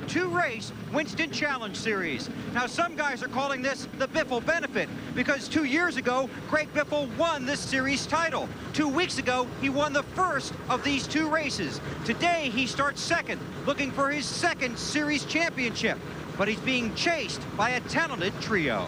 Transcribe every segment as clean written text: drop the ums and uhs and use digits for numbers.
two-race Winston Challenge Series. Now, some guys are calling this the Biffle benefit because 2 years ago, Greg Biffle won this series title. 2 weeks ago, he won the first of these two races. Today, he starts second, looking for his second series championship, but he's being chased by a talented trio.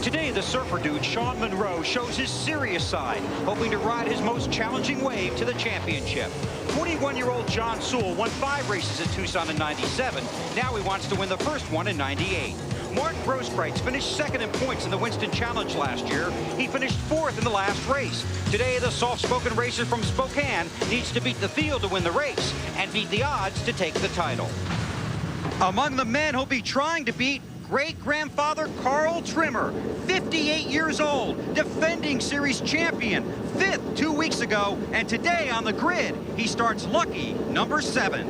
Today, the surfer dude, Sean Monroe, shows his serious side, hoping to ride his most challenging wave to the championship. 41-year-old John Sewell won 5 races at Tucson in '97. Now he wants to win the first one in '98. Martin Grosskreutz finished second in points in the Winston Challenge last year. He finished 4th in the last race. Today, the soft-spoken racer from Spokane needs to beat the field to win the race and beat the odds to take the title. Among the men he'll be trying to beat, great-grandfather Carl Trimmer, 58 years old, defending series champion, 5th 2 weeks ago, and today on the grid, he starts lucky number 7.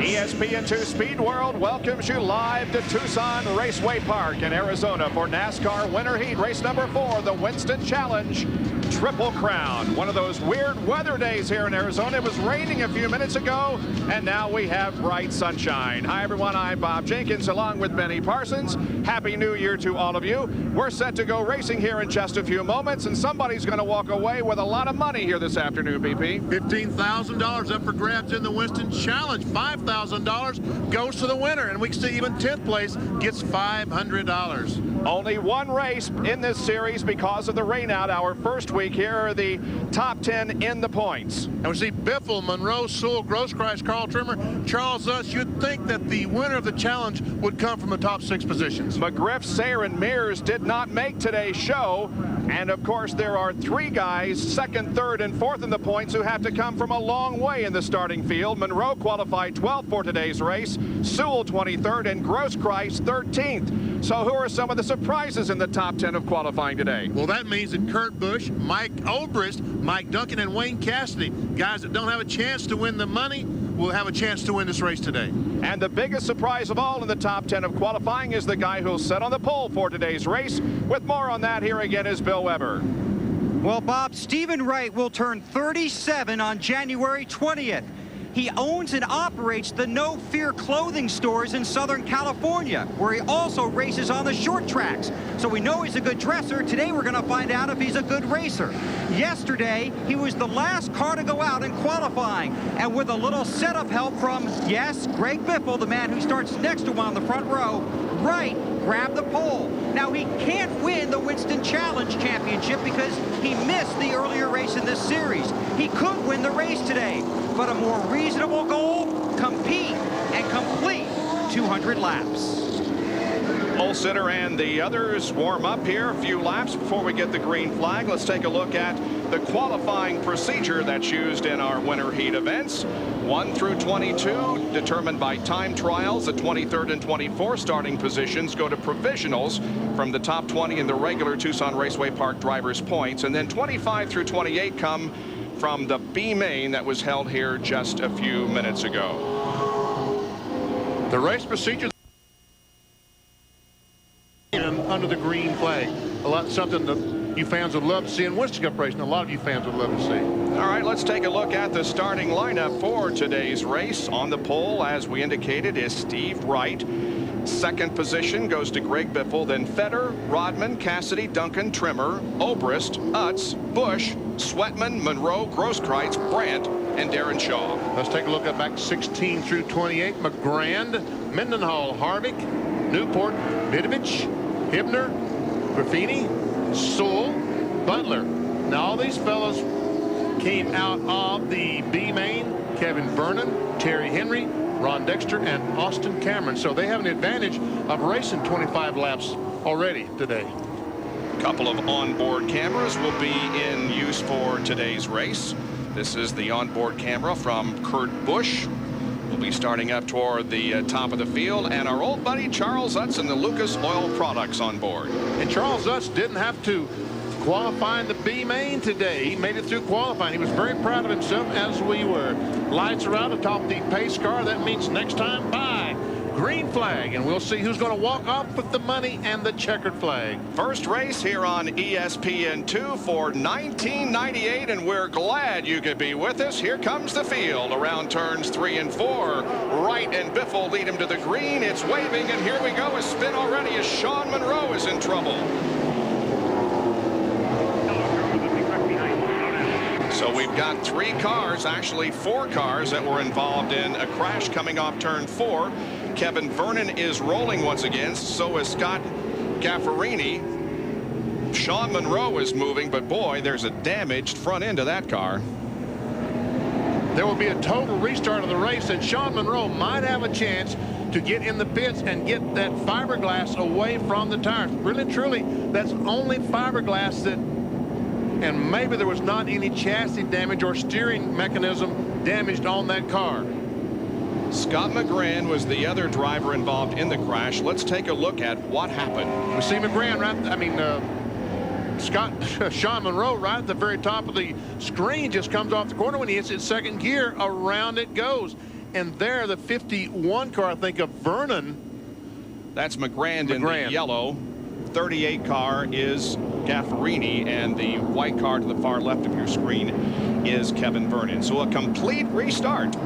ESPN2 Speed World welcomes you live to Tucson Raceway Park in Arizona for NASCAR Winter Heat Race number 4, the Winston Challenge Triple Crown. One of those weird weather days here in Arizona. It was raining a few minutes ago, and now we have bright sunshine. Hi, everyone. I'm Bob Jenkins, along with Benny Parsons. Happy New Year to all of you. We're set to go racing here in just a few moments, and somebody's going to walk away with a lot of money here this afternoon, BP. $15,000 up for grabs in the Winston Challenge. $5,000 goes to the winner, and we can see even 10th place gets $500. Only one race in this series because of the rainout. Our first week here are the top 10 in the points. And we see Biffle, Monroe, Sewell, Grosskreutz, Carl Trimmer, Charles Utz. You'd think that the winner of the challenge would come from the top 6 positions. McGriff, Sayre, and Mears did not make today's show. And, of course, there are 3 guys, 2nd, 3rd, and 4th in the points who have to come from a long way in the starting field. Monroe qualified 12th for today's race, Sewell 23rd, and Grosskreutz 13th. So who are some of the surprises in the top 10 of qualifying today? Well, that means that Kurt Busch, Mike Obrist, Mike Duncan, and Wayne Cassidy, guys that don't have a chance to win the money, will have a chance to win this race today. And the biggest surprise of all in the top 10 of qualifying is the guy who'll set on the pole for today's race. With more on that, here again is Bill Weber. Well, Bob, Stephen Wright will turn 37 on January 20th. He owns and operates the No Fear clothing stores in Southern California, where he also races on the short tracks. So we know he's a good dresser. Today we're going to find out if he's a good racer. Yesterday, he was the last car to go out in qualifying. And with a little setup help from, yes, Greg Biffle, the man who starts next to him on the front row, Wright grabbed the pole. Now, he can't win the Winston Challenge Championship because he missed the earlier race in this series. He could win the race today, but a more reasonable goal, compete and complete 200 laps. Olsener and the others warm up here. A few laps before we get the green flag. Let's take a look at the qualifying procedure that's used in our winter heat events. 1 through 22 determined by time trials. The 23rd and 24th starting positions go to provisionals from the top 20 in the regular Tucson Raceway Park drivers' points. And then 25 through 28 come from the B main that was held here just a few minutes ago. The race procedure under the green flag. Something that you fans would love to see in Winston Cup racing. A lot of you fans would love to see. All right, let's take a look at the starting lineup for today's race. On the pole, as we indicated, is Steve Wright. Second position goes to Greg Biffle, then Fetter, Rodman, Cassidy, Duncan, Trimmer, Obrist, Utz, Busch, Sweatman, Monroe, Grosskreutz, Brandt, and Darren Shaw. Let's take a look at back 16 through 28. McGrand, Mendenhall, Harvick, Newport, Vidovich, Hibner, Graffini, Sewell, Butler. Now all these fellows came out of the B main. Kevin Vernon, Terry Henry, Ron Dexter, and Austin Cameron. So they have an advantage of racing 25 laps already today. A couple of onboard cameras will be in use for today's race. This is the onboard camera from Kurt Busch. We'll be starting up toward the top of the field, and our old buddy Charles Utz and the Lucas Oil Products on board. And Charles Utz didn't have to qualifying the B main today. He made it through qualifying. He was very proud of himself, as we were. Lights are out atop the pace car. That means next time, bye. Green flag, and we'll see who's going to walk off with the money and the checkered flag. First race here on ESPN2 for 1998, and we're glad you could be with us. Here comes the field around turns 3 and 4. Wright and Biffle lead him to the green. It's waving, and here we go. A spin already as Sean Monroe is in trouble. So we've got 3 cars, actually 4 cars, that were involved in a crash coming off turn 4. Kevin Vernon is rolling once again. So is Scott Gaffarini. Sean Monroe is moving, but boy, there's a damaged front end of that car. There will be a total restart of the race, and Sean Monroe might have a chance to get in the pits and get that fiberglass away from the tires. Really, truly, that's only fiberglass that, and maybe there was not any chassis damage or steering mechanism damaged on that car. Scott McGran was the other driver involved in the crash. Let's take a look at what happened. We see McGran Sean Monroe right at the very top of the screen, just comes off the corner. When he hits his second gear, around it goes. And there, the 51 car, I think, of Vernon. That's McGran in the yellow. 38 car is Gaffarini, and the white car to the far left of your screen is Kevin Vernon. So a complete restart.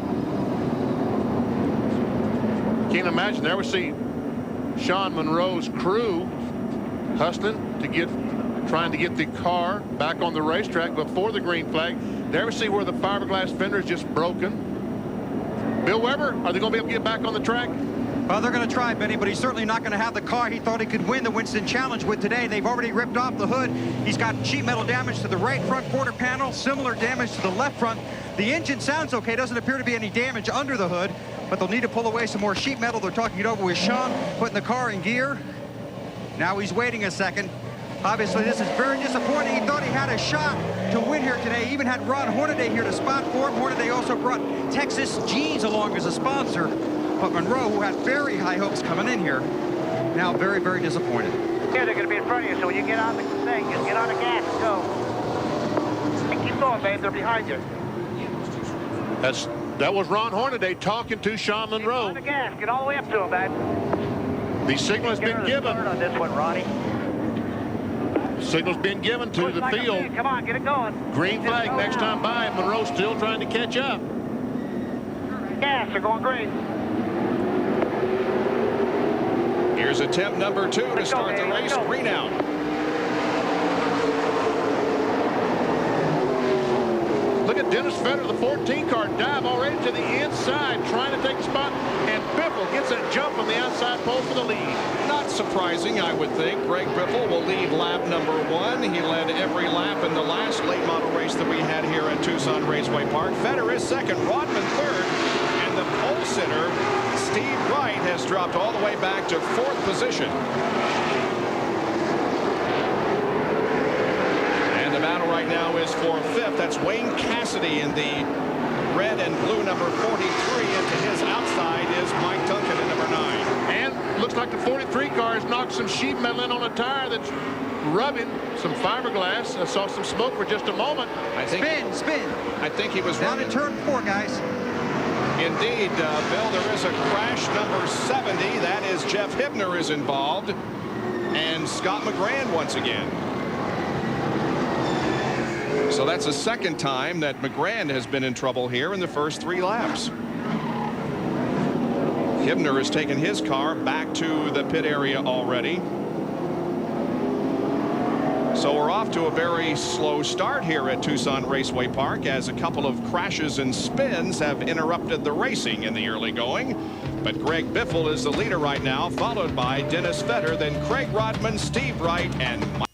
Can't imagine. There we see Sean Monroe's crew hustling to trying to get the car back on the racetrack before the green flag. There we see where the fiberglass fender is just broken. Bill Weber, are they going to be able to get back on the track? Well, they're going to try, Benny, but he's certainly not going to have the car he thought he could win the Winston Challenge with today. They've already ripped off the hood. He's got sheet metal damage to the right front quarter panel, similar damage to the left front. The engine sounds okay. Doesn't appear to be any damage under the hood, but they'll need to pull away some more sheet metal. They're talking it over with Sean, putting the car in gear. Now he's waiting a second. Obviously, this is very disappointing. He thought he had a shot to win here today. He even had Ron Hornaday here to spot for him. Hornaday also brought Texas Jeans along as a sponsor. But Monroe, who had very high hopes coming in here, now very, very disappointed. Yeah, they're going to be in front of you, so when you get on the thing, just get on the gas and go. And keep going, babe. They're behind you. That was Ron Hornaday talking to Sean Monroe. Get on the gas. Get all the way up to him, babe. The signal has been given. On this one, Ronnie. Signal's been given to the field. Come on, get it going. Green flag next time by. Monroe still trying to catch up. Gas, they're going great. Here's attempt number 2 to start the race. Green out. Look at Dennis Vedder, the 14 car, dive already to the inside, trying to take a spot, and Biffle gets a jump on the outside pole for the lead. Not surprising, I would think. Greg Biffle will lead lap number 1. He led every lap in the last late model race that we had here at Tucson Raceway Park. Vedder is second, Rodman third, and the pole sitter, Steve Wright, has dropped all the way back to 4th position. And the battle right now is for 5th. That's Wayne Cassidy in the red and blue number 43, and to his outside is Mike Duncan in number 9. And looks like the 43 car has knocked some sheet metal in on a tire that's rubbing some fiberglass. I saw some smoke for just a moment. Spin. I think he was down in turn 4, guys. Indeed, Bill, there is a crash number 70. That is Jeff Hibner is involved, and Scott McGran once again. So that's the second time that McGran has been in trouble here in the first 3 laps. Hibner has taken his car back to the pit area already. So we're off to a very slow start here at Tucson Raceway Park, as a couple of crashes and spins have interrupted the racing in the early going. But Greg Biffle is the leader right now, followed by Dennis Vedder, then Craig Rodman, Steve Wright, and Mike.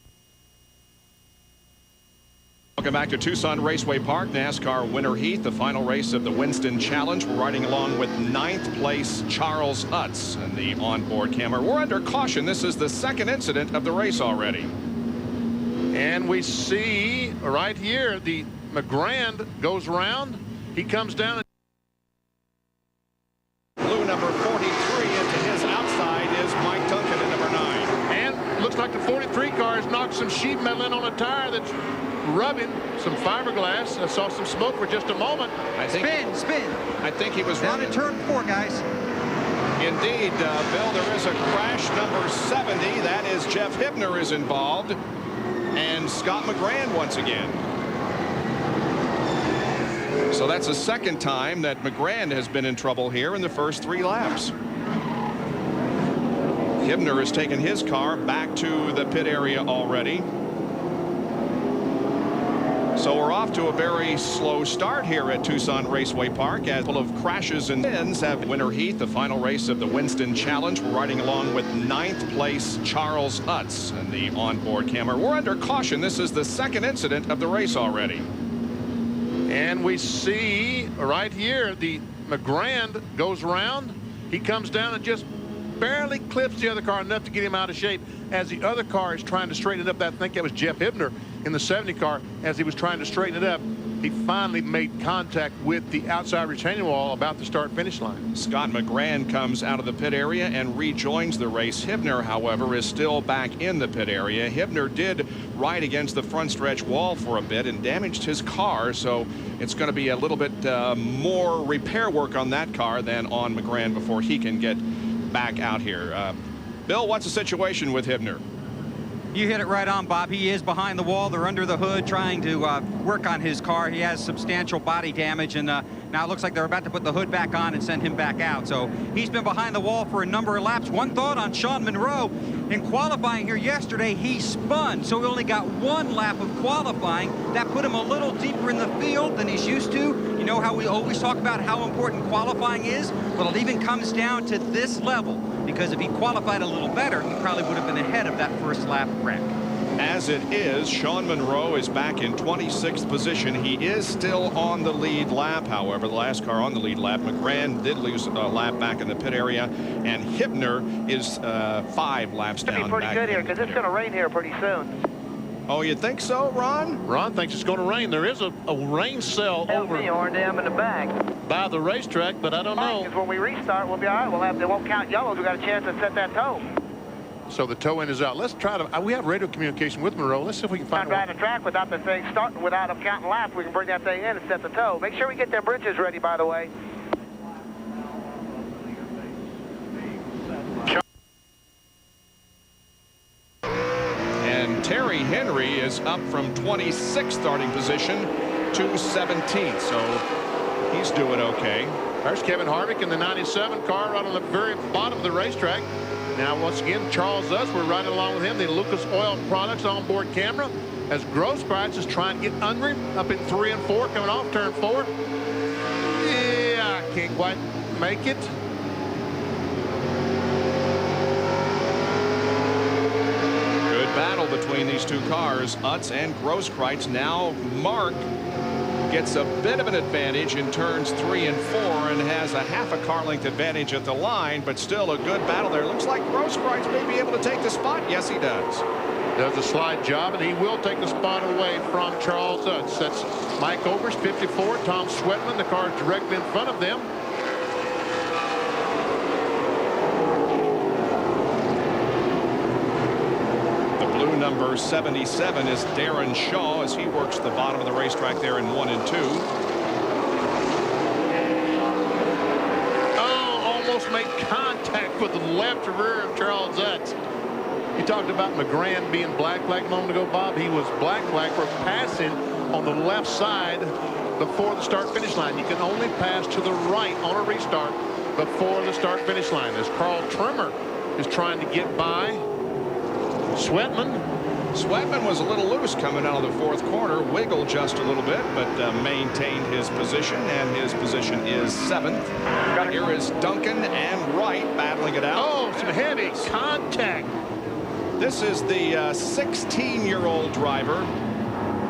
Welcome back to Tucson Raceway Park, NASCAR Winter Heat, the final race of the Winston Challenge. We're riding along with 9th place Charles Utz in the onboard camera. We're under caution. This is the second incident of the race already. And we see right here the McGran goes around. He comes down. Blue number 43, and to his outside is Mike Duncan in number 9. And looks like the 43 car is knocked put some sheet metal in on a tire that's rubbing some fiberglass. I saw some smoke for just a moment. Spin. I think he was down running. to turn 4, guys. Indeed, Bill, there is a crash number 70. That is Jeff Hibner is involved. And Scott McGrand once again. So that's the second time that McGrand has been in trouble here in the first 3 laps. Hibner has taken his car back to the pit area already. So we're off to a very slow start here at Tucson Raceway Park, as full of crashes and spins have winter heat, the final race of the Winston Challenge. We're riding along with 9th place Charles Utz and the onboard camera. We're under caution. This is the second incident of the race already. And we see right here the McGrand goes around. He comes down and just barely clips the other car enough to get him out of shape as the other car is trying to straighten it up. I think that was Jeff Hibner in the 70 car. As he was trying to straighten it up, he finally made contact with the outside retaining wall about the start finish line. Scott McGrand comes out of the pit area and rejoins the race. Hibner, however, is still back in the pit area. Hibner did ride against the front stretch wall for a bit and damaged his car, so it's going to be a little bit more repair work on that car than on McGrand before he can get back out here. Bill, what's the situation with Hibner? You hit it right on, Bob. He is behind the wall. They're under the hood trying to work on his car. He has substantial body damage, and now it looks like they're about to put the hood back on and send him back out. So he's been behind the wall for a number of laps. One thought on Sean Monroe. In qualifying here yesterday, he spun, so he only got 1 lap of qualifying. That put him a little deeper in the field than he's used to. You know how we always talk about how important qualifying is? Well, it even comes down to this level, because if he qualified a little better, he probably would have been ahead of that first lap wreck. As it is, Sean Monroe is back in 26th position. He is still on the lead lap. However, the last car on the lead lap, McGrand did lose a lap back in the pit area, and Hibner is 5 laps down. It's going to be pretty good here, because it's going to rain here pretty soon. Oh, you think so, Ron? Ron thinks it's going to rain. There is a rain cell over Horn Dam in the back by the racetrack, but I don't know. Because when we restart, we'll be all right. They won't count yellows. We got a chance to set that toe. So the toe end is out. Let's try to. We have radio communication with Monroe. Let's see if we can find Ride the track without the thing starting, without them counting laps. We can bring that thing in and set the toe. Make sure we get their bridges ready, by the way. And Terry Henry is up from 26th starting position to 17th, so he's doing okay. There's Kevin Harvick in the 97 car right on the very bottom of the racetrack. Now, once again, Charles Utz, we're riding along with him, the Lucas Oil Products onboard camera, as Grosskreutz is trying to get under him, up in 3 and 4, coming off turn 4. Yeah, can't quite make it. Good battle between these 2 cars, Utz and Grosskreutz. Now Mark gets a bit of an advantage in turns 3 and 4 and has a half a car length advantage at the line, but still a good battle there. Looks like Grosskreutz may be able to take the spot. Yes, he does. Does a slide job, and he will take the spot away from Charles Utz. That's Mike Oberst, 54, Tom Sweatman. The car is directly in front of them. Number 77 is Darren Shaw as he works the bottom of the racetrack there in 1 and 2. Oh, almost made contact with the left rear of Charles Utz. You talked about McGrand being black flag a moment ago, Bob. He was black flag for passing on the left side before the start finish line. You can only pass to the right on a restart before the start finish line, as Carl Trimmer is trying to get by Sweatman was a little loose coming out of the 4th corner, wiggled just a little bit, but maintained his position, and his position is 7th. Here is Duncan and Wright battling it out. Oh, some heavy contact. This is the 16-year-old driver,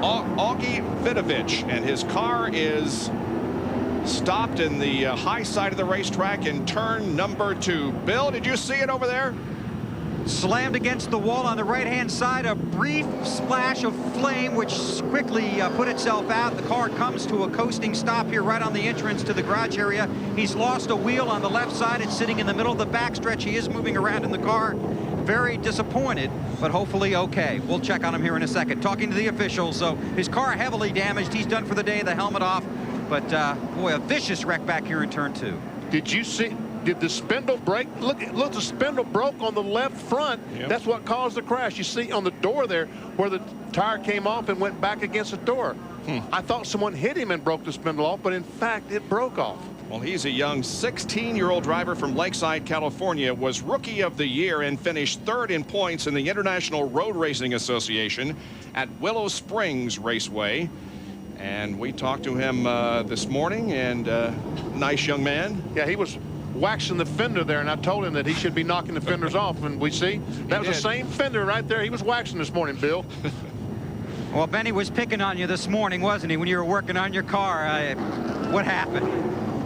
Augie Vidovich, and his car is stopped in the high side of the racetrack in turn number 2. Bill, did you see it over there? Slammed against the wall on the right-hand side. A brief splash of flame, which quickly put itself out. The car comes to a coasting stop here right on the entrance to the garage area. He's lost a wheel on the left side. It's sitting in the middle of the backstretch. He is moving around in the car. very disappointed, but hopefully okay. We'll check on him here in a second. Talking to the officials, so his car heavily damaged. He's done for the day, the helmet off. But, boy, a vicious wreck back here in turn 2. Did you see? Did the spindle break? Look, the spindle broke on the left front. Yep. That's what caused the crash. You see on the door there where the tire came off and went back against the door. I thought someone hit him and broke the spindle off, but in fact, it broke off. Well, he's a young 16-year-old driver from Lakeside, California, was Rookie of the Year and finished 3rd in points in the International Road Racing Association at Willow Springs Raceway. And we talked to him this morning, and nice young man. Yeah, he was waxing the fender there, and I told him that he should be knocking the fenders off, and we see that was the same fender right there he was waxing this morning, Bill. Well, Benny was picking on you this morning, wasn't he, when you were working on your car? What happened?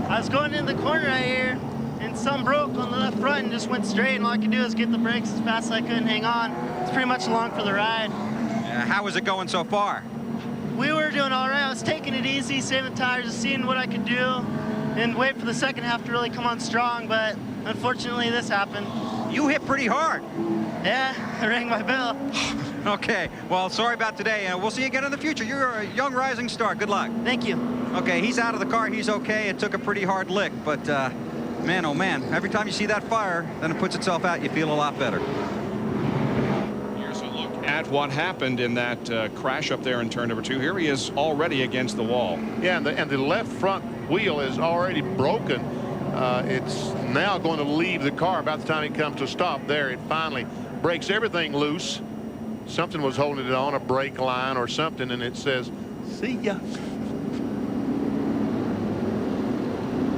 I was going in the corner right here, and something broke on the left front and just went straight, and all I could do is get the brakes as fast as I could and hang on. It's pretty much along for the ride. How was it going so far? We were doing all right. I was taking it easy, saving tires, just seeing what I could do, and wait for the second half to really come on strong, but unfortunately this happened. You hit pretty hard. Yeah, I rang my bell. Okay, well, sorry about today, and we'll see you again in the future. You're a young rising star. Good luck. Thank you. Okay, he's out of the car. He's okay. It took a pretty hard lick, but man, oh man, every time you see that fire, then it puts itself out, you feel a lot better. Here's a look at what happened in that crash up there in turn number 2. Here he is already against the wall. Yeah, and the left front wheel is already broken. It's now going to leave the car about the time it comes to a stop. There, it finally breaks everything loose. Something was holding it on, a brake line or something, and it says, "See ya."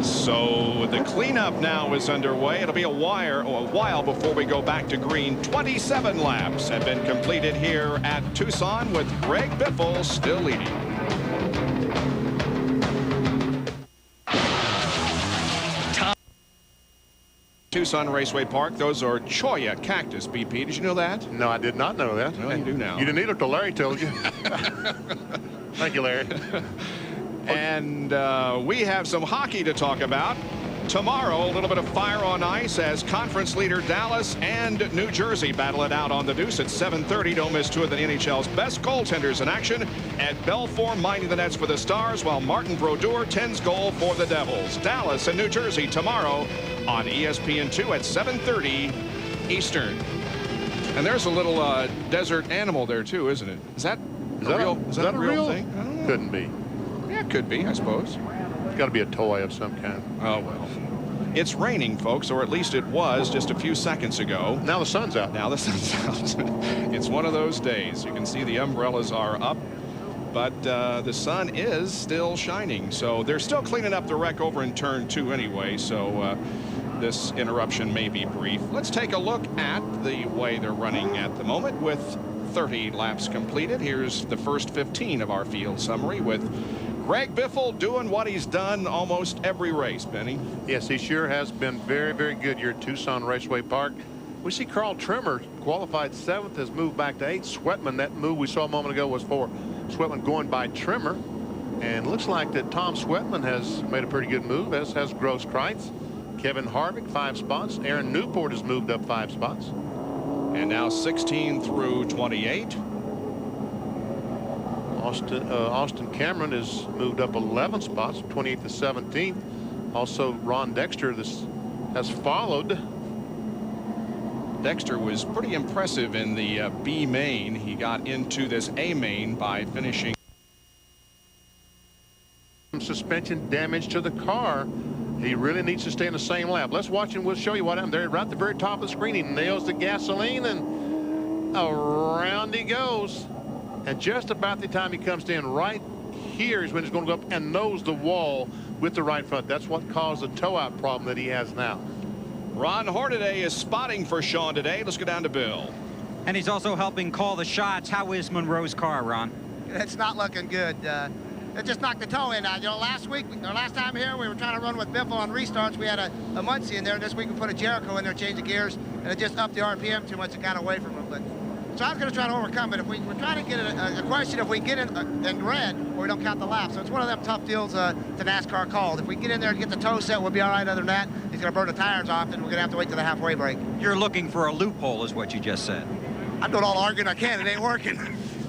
So the cleanup now is underway. It'll be a while before we go back to green. 27 laps have been completed here at Tucson, with Greg Biffle still leading. Tucson Raceway Park. Those are Cholla cactus, BP. Did you know that? No, I did not know that. No, you do now. You didn't either till Larry told you. Thank you, Larry. And we have some hockey to talk about. Tomorrow, a little bit of fire on ice as conference leader Dallas and New Jersey battle it out on the deuce at 7:30. Don't miss 2 of the NHL's best goaltenders in action. At Belfour minding the nets for the Stars, while Martin Brodeur tends goal for the Devils. Dallas and New Jersey tomorrow on ESPN2 at 7:30 Eastern. And there's a little desert animal there too, isn't it? Is that a real thing? I don't know. Couldn't be. Yeah, it could be, I suppose. It's got to be a toy of some kind. Oh, well. It's raining, folks, or at least it was just a few seconds ago. Now the sun's out. Now the sun's out. It's one of those days. You can see the umbrellas are up, but the sun is still shining. So they're still cleaning up the wreck over in turn 2 anyway. So this interruption may be brief. Let's take a look at the way they're running at the moment with 30 laps completed. Here's the first 15 of our field summary with Greg Biffle doing what he's done almost every race, Benny. Yes, he sure has been very, very good here at Tucson Raceway Park. We see Carl Trimmer qualified 7th, has moved back to 8th. Sweatman, that move we saw a moment ago was for Sweatman going by Trimmer. And looks like that Tom Sweatman has made a pretty good move, as has Gross Kreitz. Kevin Harvick 5 spots. Aaron Newport has moved up 5 spots. And now 16 through 28. Austin Cameron has moved up 11 spots, 28th to 17th. Also, Ron Dexter has followed. Dexter was pretty impressive in the B main. He got into this A main by finishing. Some suspension damage to the car. He really needs to stay in the same lap. Let's watch and we'll show you what happened there. Right at the very top of the screen, he nails the gasoline and around he goes. And just about the time he comes in right here is when he's going to go up and nose the wall with the right front. That's what caused the toe-out problem that he has now. Ron Hornaday is spotting for Sean today. Let's go down to Bill. And he's also helping call the shots. How is Monroe's car, Ron? It's not looking good. It just knocked the toe in. You know, last time here, we were trying to run with Biffle on restarts. We had a Muncie in there. This week we put a Jericho in there, changed the gears, and it just upped the RPM too much. It got away from him. But so I was going to try to overcome it. If we're trying to get a question if we get in red or we don't count the laps. So it's one of them tough deals to NASCAR called. If we get in there and get the toe set, we'll be all right. Other than that, he's going to burn the tires off, and we're going to have to wait till the halfway break. You're looking for a loophole is what you just said. I'm doing all the arguing I can. It ain't working.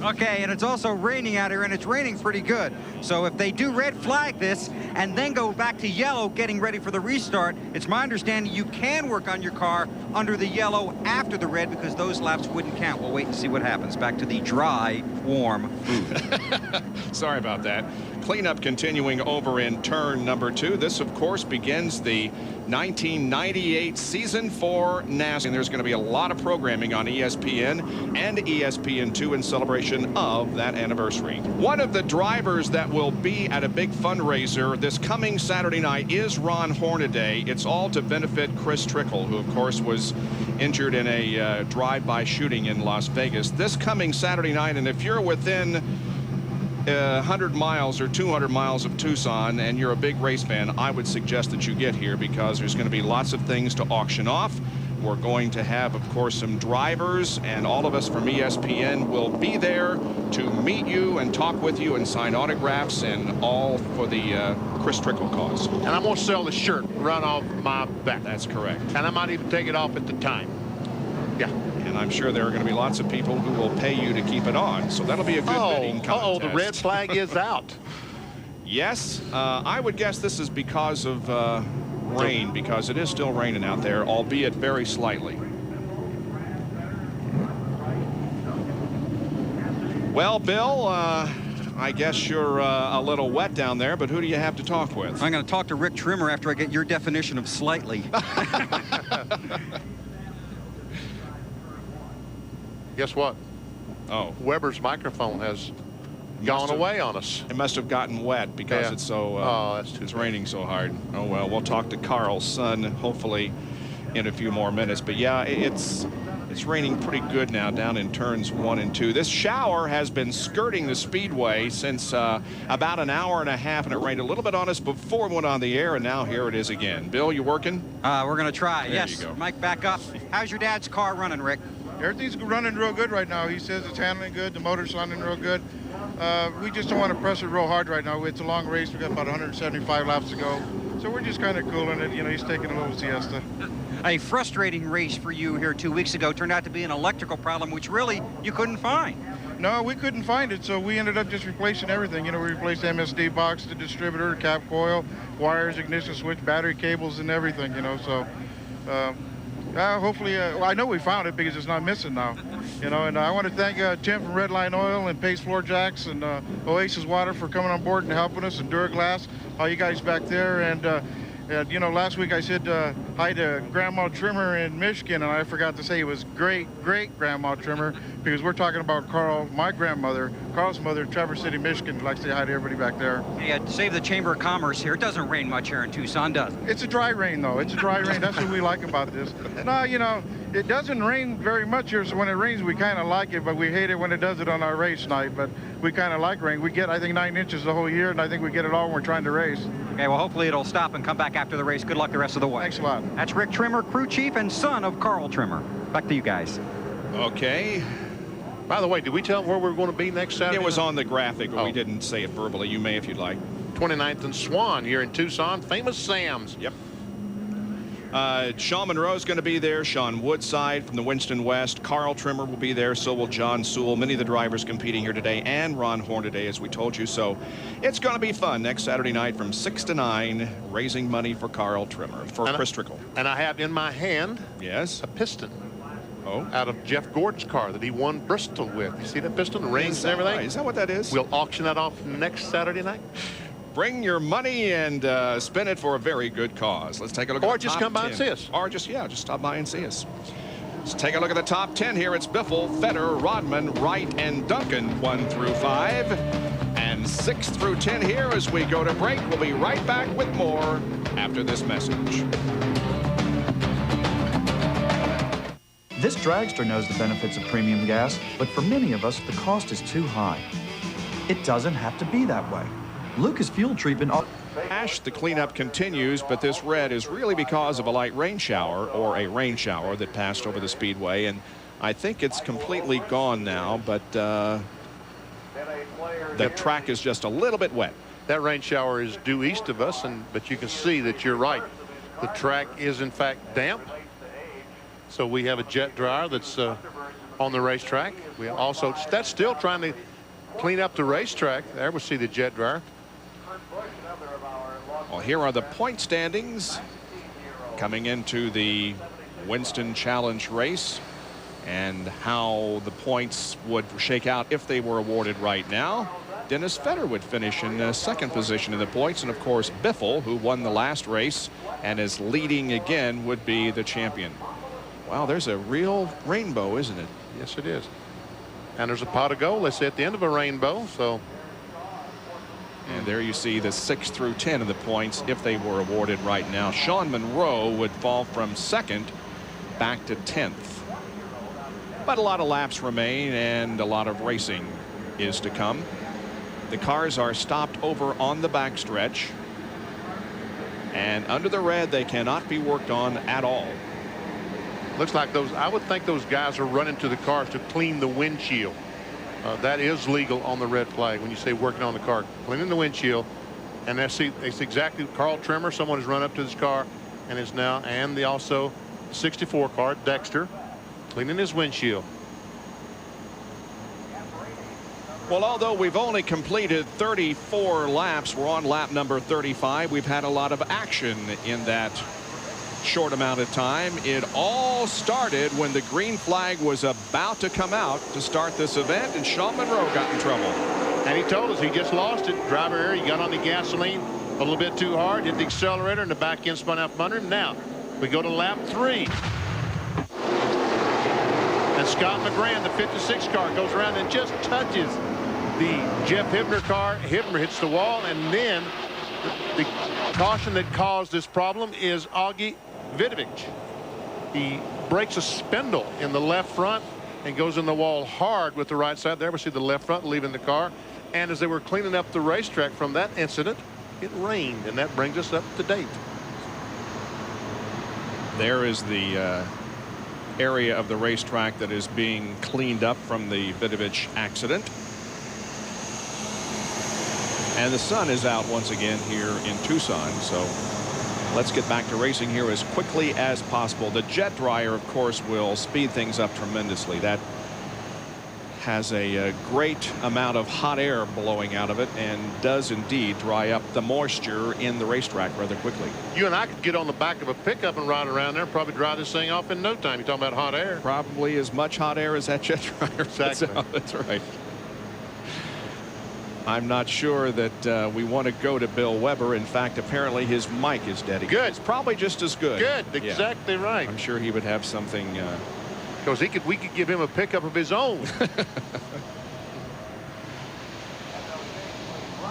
Okay, and it's also raining out here, and it's raining pretty good. So if they do red flag this and then go back to yellow, getting ready for the restart, it's my understanding you can work on your car under the yellow after the red because those laps wouldn't count. We'll wait and see what happens. Back to the dry, warm food. Sorry about that. Cleanup continuing over in turn number 2. This, of course, begins the 1998 season for NASCAR. And there's going to be a lot of programming on ESPN and ESPN2 in celebration of that anniversary. One of the drivers that will be at a big fundraiser this coming Saturday night is Ron Hornaday. It's all to benefit Chris Trickle, who, of course, was injured in a drive-by shooting in Las Vegas this coming Saturday night. And if you're within 100 miles or 200 miles of Tucson and you're a big race fan, I would suggest that you get here because there's going to be lots of things to auction off. We're going to have, of course, some drivers, and all of us from ESPN will be there to meet you and talk with you and sign autographs, and all for the Chris Trickle cause. And I'm going to sell the shirt run off my back. That's correct. And I might even take it off at the time. Yeah. And I'm sure there are going to be lots of people who will pay you to keep it on. So that'll be a good bidding contest. Oh, the red flag is out. Yes, I would guess this is because of rain, because it is still raining out there, albeit very slightly. Well, Bill, I guess you're a little wet down there, but who do you have to talk with? I'm going to talk to Rick Trimmer after I get your definition of slightly. Guess what? Oh. Weber's microphone has gone away on us. It must have gotten wet because it's so it's raining so hard. Oh well, we'll talk to Carl's son hopefully in a few more minutes. But yeah, it's raining pretty good now down in turns 1 and 2. This shower has been skirting the speedway since about an hour and a half, and it rained a little bit on us before we went on the air, and now here it is again. Bill, you working? We're going to try. There yes. you go. Mike, back up. How's your dad's car running, Rick? Everything's running real good right now. He says it's handling good. The motor's running real good. We just don't want to press it real hard right now. It's a long race. We've got about 175 laps to go. So we're just kind of cooling it. You know, he's taking a little siesta. A frustrating race for you here 2 weeks ago turned out to be an electrical problem, which really you couldn't find. No, we couldn't find it, so we ended up just replacing everything. You know, we replaced the MSD box, the distributor, cap coil, wires, ignition switch, battery cables, and everything, you know, so... hopefully, well, I know we found it because it's not missing now, you know. And I want to thank Tim from Redline Oil and Pace Floor Jacks and Oasis Water for coming on board and helping us, and Duraglass, all you guys back there. And you know, last week I said hi to Grandma Trimmer in Michigan, and I forgot to say it was great Grandma Trimmer, because we're talking about Carl, my grandmother, Carl's mother, Traverse City, Michigan. I'd like to say hi to everybody back there. Yeah, save the Chamber of Commerce here. It doesn't rain much here in Tucson, does it? It's a dry rain, though. It's a dry rain. That's what we like about this. No, you know, it doesn't rain very much here, so when it rains, we kind of like it, but we hate it when it does it on our race night. But we kind of like rain. We get, I think, 9 inches the whole year, and I think we get it all when we're trying to race. Okay, well, hopefully it'll stop and come back after the race. Good luck the rest of the way. Thanks a lot. That's Rick Trimmer, crew chief and son of Carl Trimmer. Back to you guys. Okay. By the way, did we tell them where we're going to be next Saturday? It was on the graphic, but we didn't say it verbally. You may if you'd like. 29th and Swan here in Tucson. Famous Sam's. Yep. Sean Monroe's going to be there. Sean Woodside from the Winston West. Carl Trimmer will be there. So will John Sewell. Many of the drivers competing here today, and Ron Hornaday, as we told you. So it's going to be fun next Saturday night from 6 to 9, raising money for Carl Trimmer, for Chris Trickle. And I have in my hand a piston. Oh. Out of Jeff Gordon's car that he won Bristol with. You see that piston? The rings and everything? Right? Is that what that is? We'll auction that off next Saturday night. Bring your money and spend it for a very good cause. Let's take a look at the top 10. Or just come by and see us. Or just stop by and see us. Let's take a look at the top 10 here. It's Biffle, Feder, Rodman, Wright, and Duncan, 1 through 5. And 6 through 10 here as we go to break. We'll be right back with more after this message. This dragster knows the benefits of premium gas, but for many of us, the cost is too high. It doesn't have to be that way. Lucas Fuel Treatment... The cleanup continues, but this red is really because of a light rain shower, or a rain shower that passed over the speedway, and I think it's completely gone now, but the track is just a little bit wet. That rain shower is due east of us, but you can see that you're right. The track is in fact damp. So we have a jet dryer that's on the racetrack. We also, that's still trying to clean up the racetrack. There we see the jet dryer. Well, here are the point standings coming into the Winston Challenge race, and how the points would shake out if they were awarded right now. Dennis Fetter would finish in second position in the points, and of course Biffle, who won the last race and is leading again, would be the champion. Wow, there's a real rainbow, isn't it? Yes, it is. And there's a pot of gold, let's say, at the end of a rainbow. So, and there you see the 6 through 10 of the points if they were awarded right now. Sean Monroe would fall from second back to 10th. But a lot of laps remain, and a lot of racing is to come. The cars are stopped over on the backstretch, and under the red they cannot be worked on at all. Looks like those, I would think those guys are running to the cars to clean the windshield. That is legal on the red flag when you say working on the car, cleaning the windshield. And that's exactly Carl Trimmer. Someone has run up to this car and is now, and the also 64 car, Dexter, cleaning his windshield. Well, although we've only completed 34 laps, we're on lap number 35. We've had a lot of action in that short amount of time. It all started when the green flag was about to come out to start this event, and Sean Monroe got in trouble. And he told us he just lost it. Driver error, he got on the gasoline a little bit too hard, hit the accelerator, and the back end spun out from under him. Now we go to lap 3. And Scott McGran, the 56 car, goes around and just touches the Jeff Hibner car. Hibner hits the wall, and then the caution that caused this problem is Augie Vidovich. He breaks a spindle in the left front and goes in the wall hard with the right side. There we see the left front leaving the car. And as they were cleaning up the racetrack from that incident, it rained, and that brings us up to date. There is the area of the racetrack that is being cleaned up from the Vidovich accident. And the sun is out once again here in Tucson, so let's get back to racing here as quickly as possible. The jet dryer, of course, will speed things up tremendously. That has a great amount of hot air blowing out of it, and does indeed dry up the moisture in the racetrack rather quickly. You and I could get on the back of a pickup and ride around there and probably dry this thing off in no time. You're talking about hot air. Probably as much hot air as that jet dryer. Exactly. That's right. I'm not sure that we want to go to Bill Weber. In fact, apparently his mic is dead again. Good. It's probably just as good. Good. Exactly right. I'm sure he would have something. Because we could give him a pickup of his own.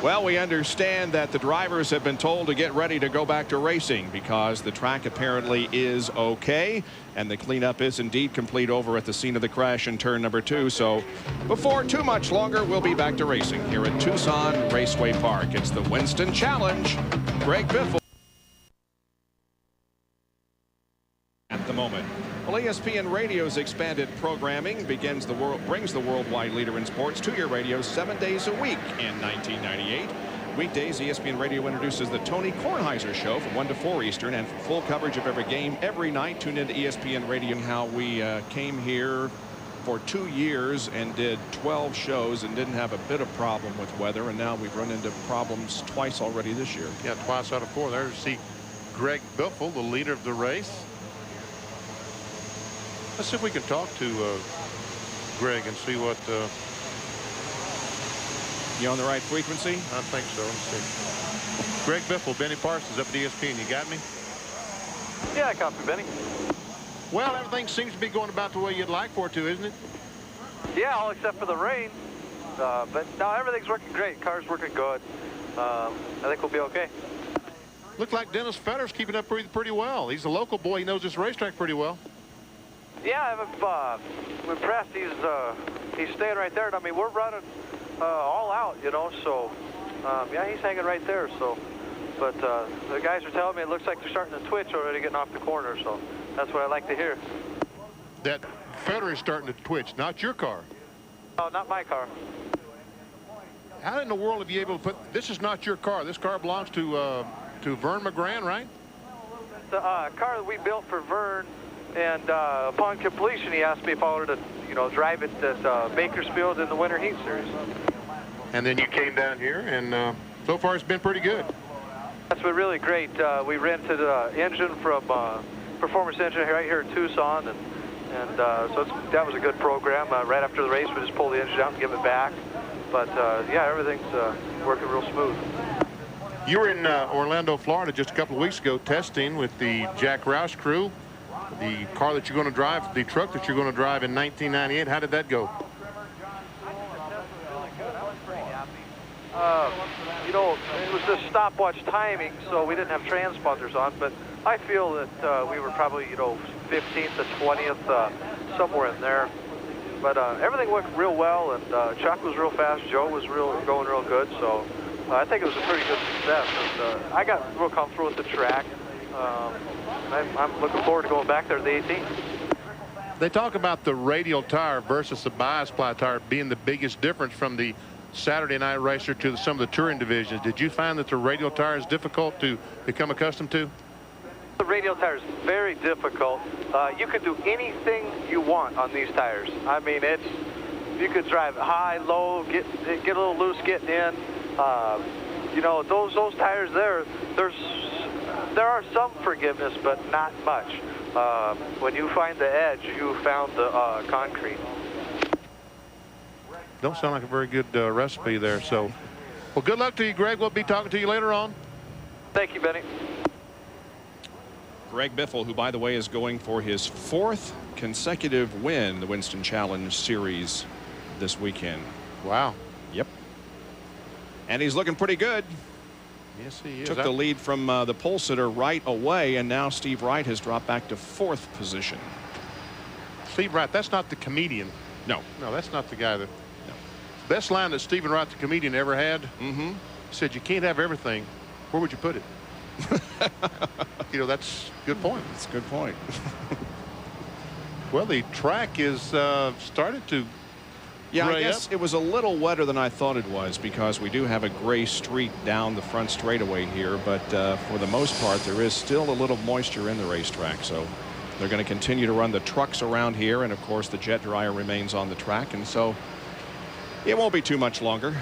Well, we understand that the drivers have been told to get ready to go back to racing because the track apparently is okay, and the cleanup is indeed complete over at the scene of the crash in turn number 2. So before too much longer, we'll be back to racing here at Tucson Raceway Park. It's the Winston Challenge. Greg Biffle at the moment. Well, ESPN Radio's expanded programming brings the worldwide leader in sports to your radio 7 days a week in 1998. Weekdays, ESPN Radio introduces the Tony Kornheiser Show from 1 to 4 Eastern, and for full coverage of every game every night, tune into ESPN Radio. How we came here for 2 years and did 12 shows and didn't have a bit of problem with weather, and now we've run into problems twice already this year. Yeah, twice out of 4. There to see Greg Biffle, the leader of the race. Let's see if we can talk to Greg and see what. You on the right frequency? I think so. Let's see. Greg Biffle, Benny Parsons up at ESPN. You got me? Yeah, I copy, Benny. Well, everything seems to be going about the way you'd like for it to, isn't it? Yeah, all except for the rain. But no, everything's working great. Car's working good. I think we'll be okay. Looked like Dennis Fetter's keeping up pretty well. He's a local boy. He knows this racetrack pretty well. Yeah, I'm impressed. He's staying right there. I mean, we're running all out, you know. So yeah, he's hanging right there. So, but the guys are telling me it looks like they're starting to twitch already, getting off the corner. So that's what I like to hear. That Fetter is starting to twitch, not your car. Oh, not my car. How in the world have you able to put? This is not your car. This car belongs to Vern McGran, right? the car that we built for Vern, and upon completion, he asked me if I wanted to, you know, drive it at Bakersfield in the Winter Heat Series. And then you came down here, and so far it's been pretty good. That's been really great. We rented an engine from Performance Engine right here in Tucson, and so that was a good program. Right after the race, we just pull the engine out and give it back. But yeah, everything's working real smooth. You were in Orlando, Florida just a couple of weeks ago testing with the Jack Roush crew, the car that you're going to drive, the truck that you're going to drive in 1998. How did that go? You know, it was just stopwatch timing, so we didn't have transponders on, but I feel that we were probably, you know, 15th to 20th, somewhere in there. But everything went real well, and Chuck was real fast, Joe was going real good, so I think it was a pretty good success. And I got real comfortable with the track. I'm looking forward to going back there to the 18th. They talk about the radial tire versus the bias ply tire being the biggest difference from the Saturday night racer to some of the touring divisions. Did you find that the radial tire is difficult to become accustomed to? The radial tire is very difficult. You can do anything you want on these tires. I mean, you could drive high, low, get a little loose getting in. You know, those tires there are some forgiveness, but not much. When you find the edge, you found the concrete. Don't sound like a very good recipe there. So, well, good luck to you, Greg. We'll be talking to you later on. Thank you, Benny. Greg Biffle, who, by the way, is going for his 4th consecutive win, the Winston Challenge Series this weekend. Wow. Yep. And he's looking pretty good. Yes, he is. Took the lead from the pole sitter right away, and now Steve Wright has dropped back to 4th position. Steve Wright, that's not the comedian. No. No, that's not the guy that. Best line that Stephen Wright, the comedian, ever had. He said, "You can't have everything. Where would you put it?" You know, that's a good point. That's a good point. Well, the track is started to. Yeah, I guess it was a little wetter than I thought it was, because we do have a gray streak down the front straightaway here, but for the most part there is still a little moisture in the racetrack, so they're going to continue to run the trucks around here, and of course the jet dryer remains on the track, and so it won't be too much longer.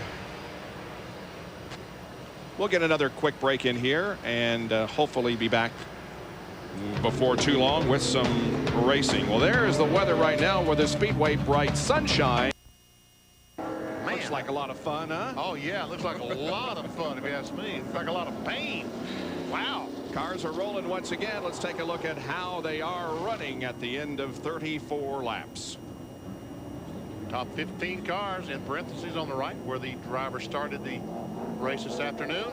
We'll get another quick break in here and hopefully be back before too long with some racing. Well, there is the weather right now with the Speedway, bright sunshine. Man. Looks like a lot of fun, huh? Oh, yeah, it looks like a lot of fun, if you ask me. It's like a lot of pain. Wow. Cars are rolling once again. Let's take a look at how they are running at the end of 34 laps. Top 15 cars in parentheses on the right, where the driver started the race this afternoon.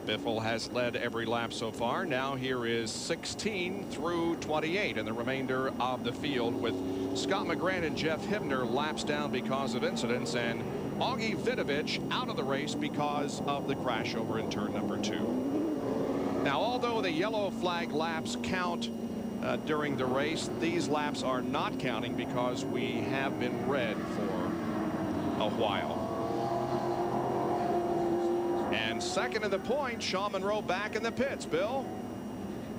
Biffle has led every lap so far. Now here is 16 through 28 and the remainder of the field, with Scott McGrath and Jeff Hibner laps down because of incidents, and Augie Vidovich out of the race because of the crash over in turn number 2. Now, although the yellow flag laps count during the race, these laps are not counting because we have been red for a while. And second in the point, Sean Monroe back in the pits. Bill?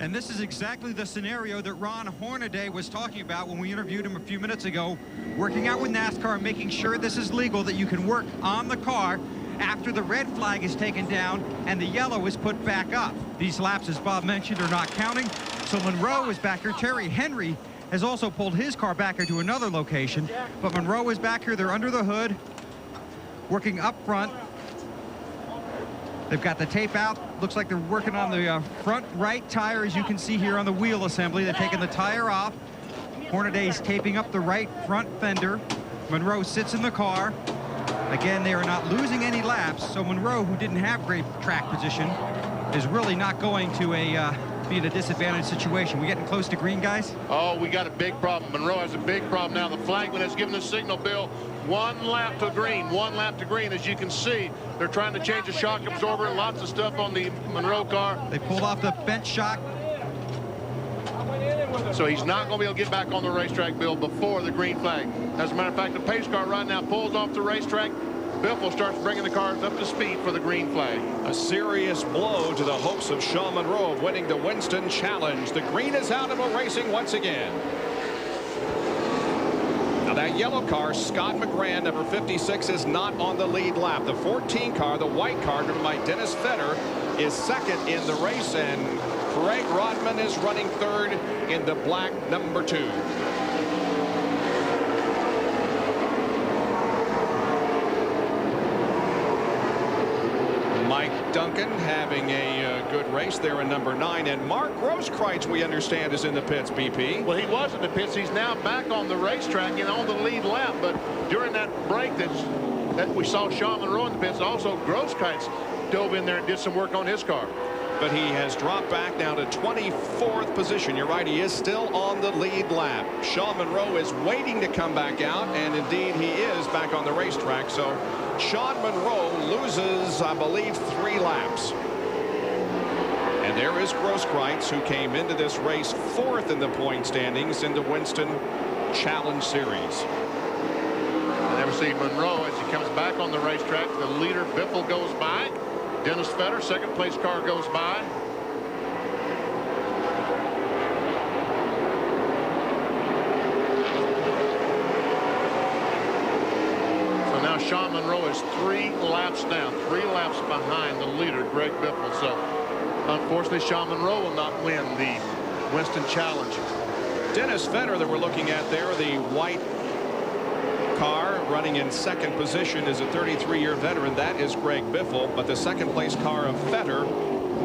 And this is exactly the scenario that Ron Hornaday was talking about when we interviewed him a few minutes ago, working out with NASCAR, making sure this is legal, that you can work on the car after the red flag is taken down and the yellow is put back up. These laps, as Bob mentioned, are not counting. So Monroe is back here. Terry Henry has also pulled his car back here to another location, but Monroe is back here. They're under the hood, working up front. They've got the tape out. Looks like they're working on the front right tire, as you can see here on the wheel assembly. They're taking the tire off. Hornaday's taping up the right front fender. Monroe sits in the car. Again, they are not losing any laps, so Monroe, who didn't have great track position, is really not going to be in a disadvantaged situation. We getting close to green, guys? Oh, we got a big problem. Monroe has a big problem now. The flagman has given the signal, Bill. 1 lap to green, 1 lap to green. As you can see, they're trying to change the shock absorber, lots of stuff on the Monroe car. They pulled off the bench shock. So he's not going to be able to get back on the racetrack, Bill, before the green flag. As a matter of fact, the pace car right now pulls off the racetrack. Biffle starts bringing the cars up to speed for the green flag. A serious blow to the hopes of Sean Monroe of winning the Winston Challenge. The green is out and we're racing once again. Now that yellow car, Scott McGran, number 56, is not on the lead lap. The 14 car, the white car, driven by Dennis Fetter, is second in the race, and Craig Rodman is running third in the black number 2. Mike Duncan having a good race there in number 9, and Mark Grosskreutz, we understand, is in the pits, BP. Well, he was in the pits. He's now back on the racetrack and on the lead lap, but during that break that we saw Sean Monroe in the pits, also Grosskreutz dove in there and did some work on his car. But he has dropped back now to 24th position. You're right, he is still on the lead lap. Sean Monroe is waiting to come back out, and indeed he is back on the racetrack. So Sean Monroe loses, I believe, 3 laps. And there is Grosskreutz, who came into this race 4th in the point standings in the Winston Challenge Series. I never see Monroe as he comes back on the racetrack. The leader, Biffle, goes by. Dennis Fetter, second place car, goes by. So now Sean Monroe is 3 laps down, 3 laps behind the leader, Greg Biffle. So unfortunately, Sean Monroe will not win the Winston Challenge. Dennis Fetter that we're looking at there, the white car running in second position, is a 33-year veteran. That is Greg Biffle. But the second place car of Fetter,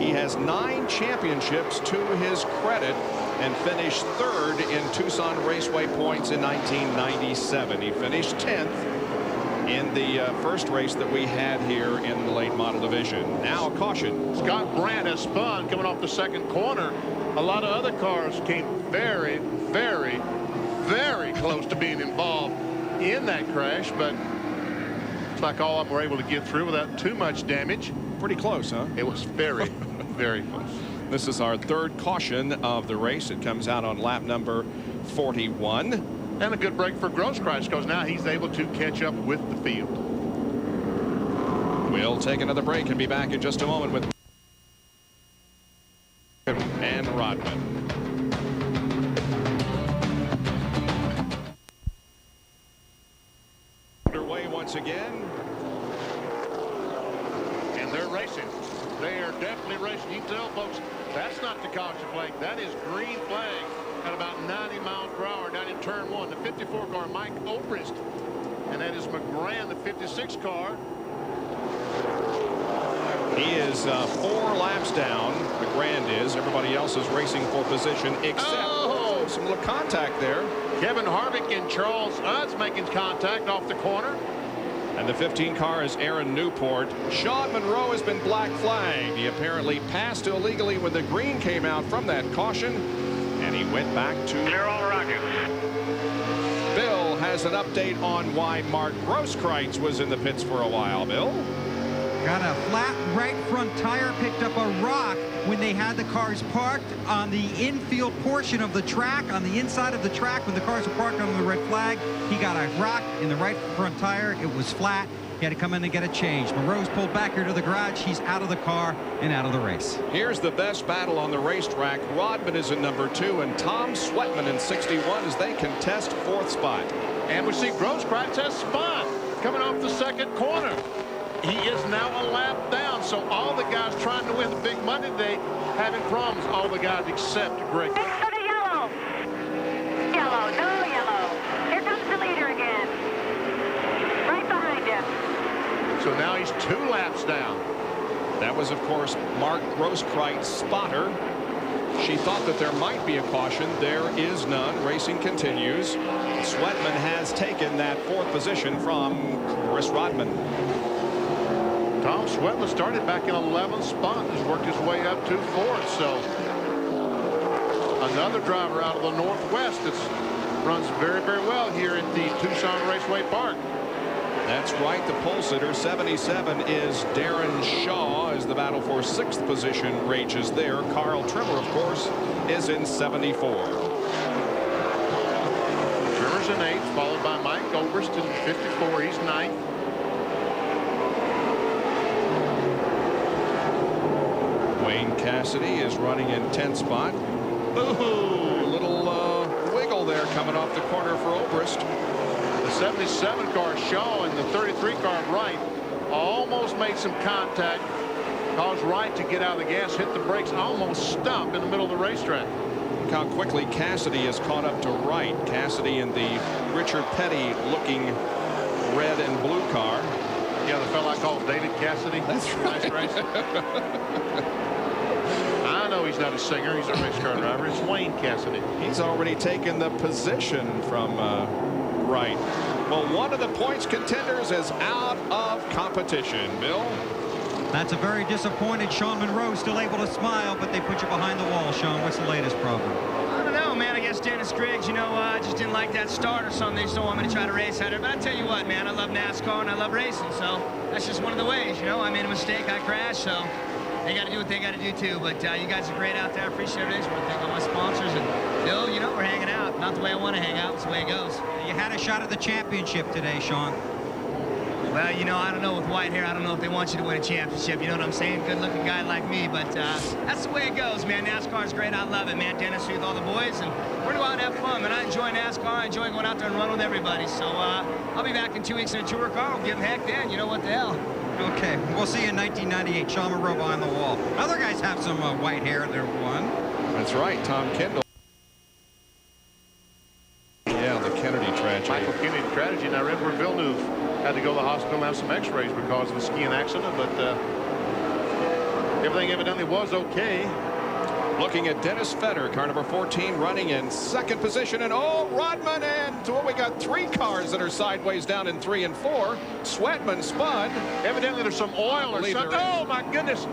he has 9 championships to his credit and finished 3rd in Tucson Raceway points in 1997. He finished 10th in the first race that we had here in the late model division. Now a caution. Scott Brandt has spun coming off the second corner. A lot of other cars came very, very, very close to being involved in that crash, but it's like all of them were able to get through without too much damage. Pretty close, huh? It was very, very close. This is our 3rd caution of the race. It comes out on lap number 41. And a good break for Grosskreutz, because now he's able to catch up with the field. We'll take another break and be back in just a moment with and Rodman. Underway once again. And they're racing. They are definitely racing. You can tell, folks, that's not the caution flag. That is green flag at about 90 miles per hour down in turn 1. The 54 car, Mike Obrist. And that is McGran, the 56 car. He is 4 laps down. McGran is. Everybody else is racing for position except some little contact there. Kevin Harvick and Charles Utz making contact off the corner. And the 15 car is Aaron Newport. Sean Monroe has been black flagged. He apparently passed illegally when the green came out from that caution, and he went back to. They're all around you. Bill has an update on why Mark Grosskreutz was in the pits for a while. Bill? Got a flat right front tire, picked up a rock when they had the cars parked on the infield portion of the track, on the inside of the track when the cars were parked under the red flag. He got a rock in the right front tire. It was flat. He had to come in and get it changed. Monroe's pulled back here to the garage. He's out of the car and out of the race. Here's the best battle on the racetrack. Rodman is in number 2 and Tom Sweatman in 61 as they contest 4th spot. And we see Grosskreutz has spun coming off the second corner. He is now a lap down, so all the guys trying to win the big Monday today having problems. All the guys except Greg. Thanks for the yellow. Yellow, no yellow. Here comes the leader again. Right behind him. So now he's 2 laps down. That was, of course, Mark Grosskreitz's spotter. She thought that there might be a caution. There is none. Racing continues. Sweatman has taken that 4th position from Chris Rodman. Tom Sweatman started back in 11th spot, has worked his way up to 4th. So another driver out of the Northwest that runs very, very well here at the Tucson Raceway Park. That's right. The pole sitter, 77, is Darren Shaw, as the battle for 6th position rages there. Carl Trimmer, of course, is in 74. Trimmer's in 8th, followed by Mike Oberst in 54. He's 9th. Cassidy is running in 10th spot. Ooh, little wiggle there coming off the corner for Obrist. The 77 car Shaw and the 33 car Wright almost made some contact, caused Wright to get out of the gas, hit the brakes, almost stopped in the middle of the racetrack. Look how quickly Cassidy has caught up to Wright. Cassidy in the Richard Petty looking red and blue car. Yeah, the fellow I called David Cassidy. That's right. Nice race. I know he's not a singer. He's a race car driver. It's Wayne Cassidy. He's already taken the position from Wright. Well, one of the points contenders is out of competition. Bill? That's a very disappointed Sean Monroe, still able to smile, but they put you behind the wall. Sean, what's the latest problem? I don't know, man. I guess Dennis Griggs, you know, just didn't like that start or something. They just don't want me to try to race at her. But I tell you what, man, I love NASCAR and I love racing, so that's just one of the ways, you know. I made a mistake, I crashed, so they got to do what they got to do too. But you guys are great out there. I appreciate it. I want to thank all my sponsors. And Bill, you know, we're hanging out. Not the way I want to hang out. It's the way it goes. You had a shot at the championship today, Sean. Well, you know, I don't know with white hair. I don't know if they want you to win a championship. You know what I'm saying? Good-looking guy like me. But that's the way it goes, man. NASCAR's great. I love it, man. Dennis with all the boys. And we're going to go out and have fun, man. I enjoy NASCAR. I enjoy going out there and run with everybody. So I'll be back in 2 weeks in a tour car. We'll give them heck then. You know what the hell. Okay, we'll see you in 1998. Sean Monroe behind the wall. Other guys have some white hair. They're one. That's right. Tom Kendall. Yeah, the Kennedy tragedy. Michael Kennedy tragedy. And I read where Villeneuve had to go to the hospital and have some x-rays because of the skiing accident, but everything evidently was okay. Looking at Dennis Fetter, car number 14, running in second position, and Rodman, and we got 3 cars that are sideways down in 3 and 4. Sweatman spun. Evidently there's some oil or something. Oh my goodness.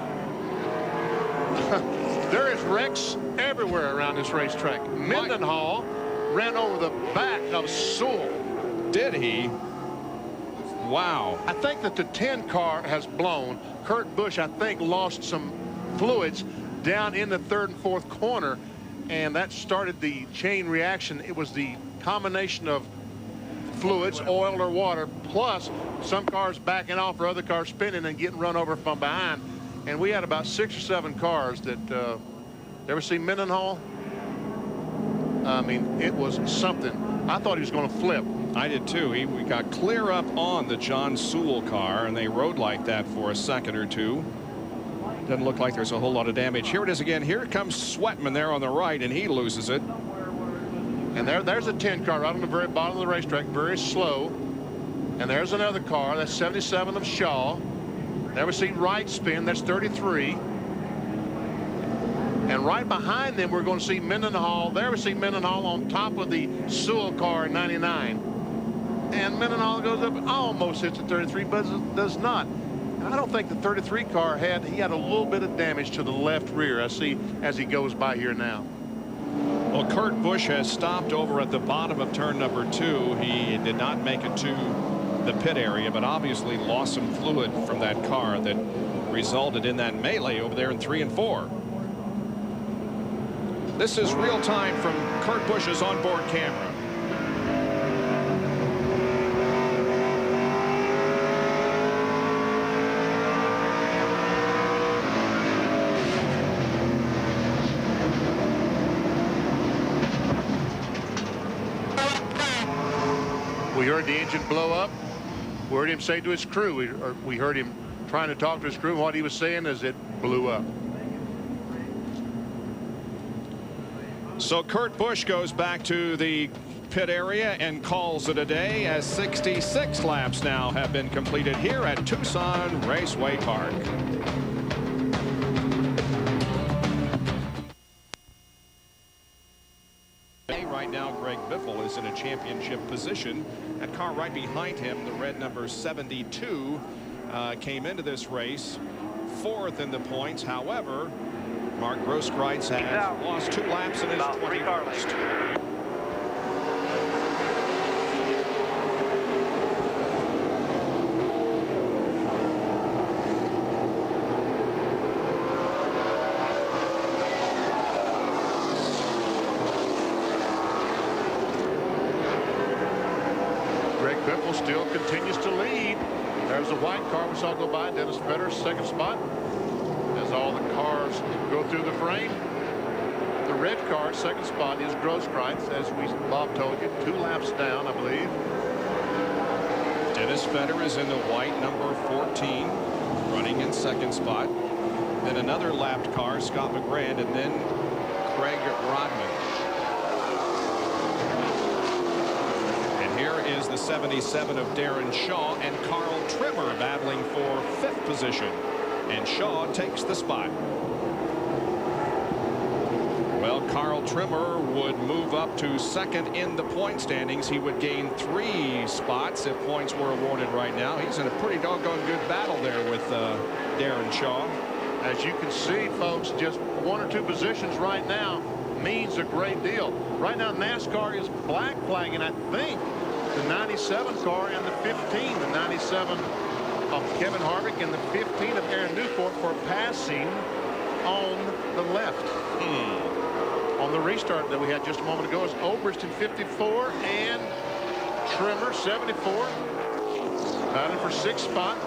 There is wrecks everywhere around this racetrack. Mendenhall ran over the back of Sewell. Did he? Wow. I think that the 10 car has blown. Kurt Busch, I think, lost some fluids down in the 3rd and 4th corner, and that started the chain reaction. It was the combination of fluids, oil or water, plus some cars backing off or other cars spinning and getting run over from behind. And we had about 6 or 7 cars that ever see Mendenhall? I mean, it was something. I thought he was going to flip. I did too. We got clear up on the John Sewell car, and they rode like that for a second or two. Doesn't look like there's a whole lot of damage. Here it is again. Here comes Sweatman there on the right, and he loses it. And there's a 10 car right on the very bottom of the racetrack, very slow. And there's another car. That's 77 of Shaw. Never seen Wright spin. That's 33. And right behind them, we're going to see Mendenhall. There we see Mendenhall on top of the Sewell car in 99. And Mendenhall goes up and almost hits the 33, but does not. And I don't think the 33 car had a little bit of damage to the left rear. I see as he goes by here now. Well, Kurt Busch has stopped over at the bottom of turn number 2. He did not make it to the pit area, but obviously lost some fluid from that car that resulted in that melee over there in 3 and 4. This is real time from Kurt Busch's onboard camera. We heard the engine blow up. We heard him say to his crew, we heard him trying to talk to his crew. What he was saying is it blew up. So Kurt Busch goes back to the pit area and calls it a day, as 66 laps now have been completed here at Tucson Raceway Park. Right now, Greg Biffle is in a championship position. That car right behind him, the red number 72, came into this race 4th in the points. However, Mark Grosskreutz has lost 2 laps in his 21st. Greg Biffle still continues to lead. There's a white car we saw go by. Dennis Fetter's 2nd spot. As all the cars cars go through the frame. The red car, second spot, is Grosskreutz, as Bob told you, 2 laps down, I believe. Dennis Vedder is in the white, number 14, running in second spot. Then another lapped car, Scott McGrand, and then Craig Rodman. And here is the 77 of Darren Shaw and Carl Trimmer battling for 5th position. And Shaw takes the spot. Well, Carl Trimmer would move up to 2nd in the point standings. He would gain 3 spots if points were awarded right now. He's in a pretty doggone good battle there with Darren Shaw. As you can see, folks, just 1 or 2 positions right now means a great deal. Right now, NASCAR is black flagging, I think, the 97 car and the 15, the 97 of Kevin Harvick and the 15 of Aaron Newport for passing on the left. On the restart that we had just a moment ago is Oberst in 54 and Trimmer 74 battling for 6th spot.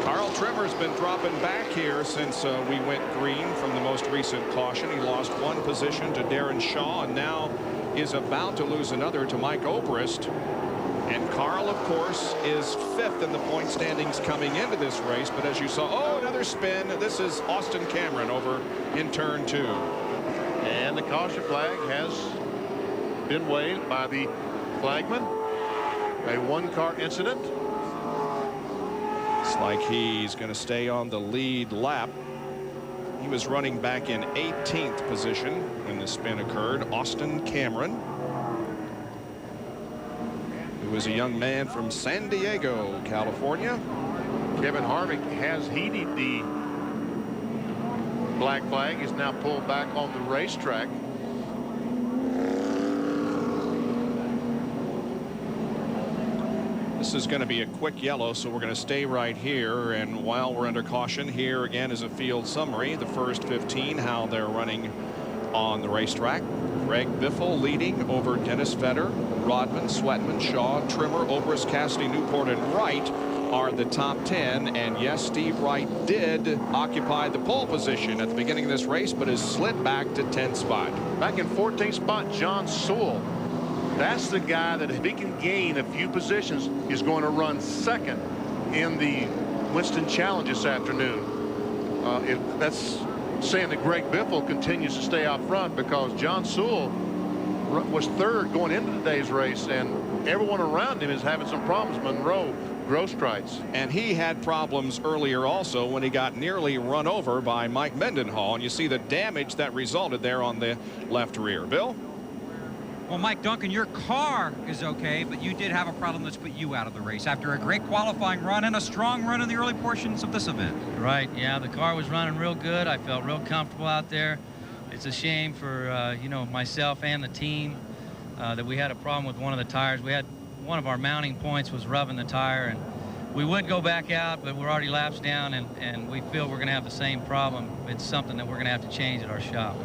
Carl Trimmer's been dropping back here since we went green from the most recent caution. He lost 1 position to Darren Shaw and now is about to lose another to Mike Oberst. And Carl, of course, is 5th in the point standings coming into this race. But as you saw, another spin. This is Austin Cameron over in turn 2. And the caution flag has been waved by the flagman. A 1-car incident. It's like he's going to stay on the lead lap. He was running back in 18th position when the spin occurred. Austin Cameron, who was a young man from San Diego, California. Kevin Harvick has heeded the black flag, is now pulled back on the racetrack. This is going to be a quick yellow, so we're going to stay right here. And while we're under caution, here again is a field summary. The first 15, how they're running on the racetrack. Greg Biffle leading over Dennis Vedder, Rodman, Sweatman, Shaw, Trimmer, Oberst, Cassidy, Newport, and Wright are the top 10. And yes, Steve Wright did occupy the pole position at the beginning of this race, but has slid back to 10th spot. Back in 14th spot, John Sewell. That's the guy that if he can gain a few positions is going to run 2nd in the Winston Challenge this afternoon. That's saying that Greg Biffle continues to stay out front because John Sewell was 3rd going into today's race, and everyone around him is having some problems. Monroe, Grosskreutz. And he had problems earlier also when he got nearly run over by Mike Mendenhall, and you see the damage that resulted there on the left rear. Bill? Well, Mike Duncan, your car is okay, but you did have a problem that's put you out of the race after a great qualifying run and a strong run in the early portions of this event. Right, yeah, the car was running real good. I felt real comfortable out there. It's a shame for, you know, myself and the team that we had a problem with one of the tires. We had one of our mounting points was rubbing the tire, and we would go back out, but we're already laps down, and we feel we're going to have the same problem. It's something that we're going to have to change at our shop.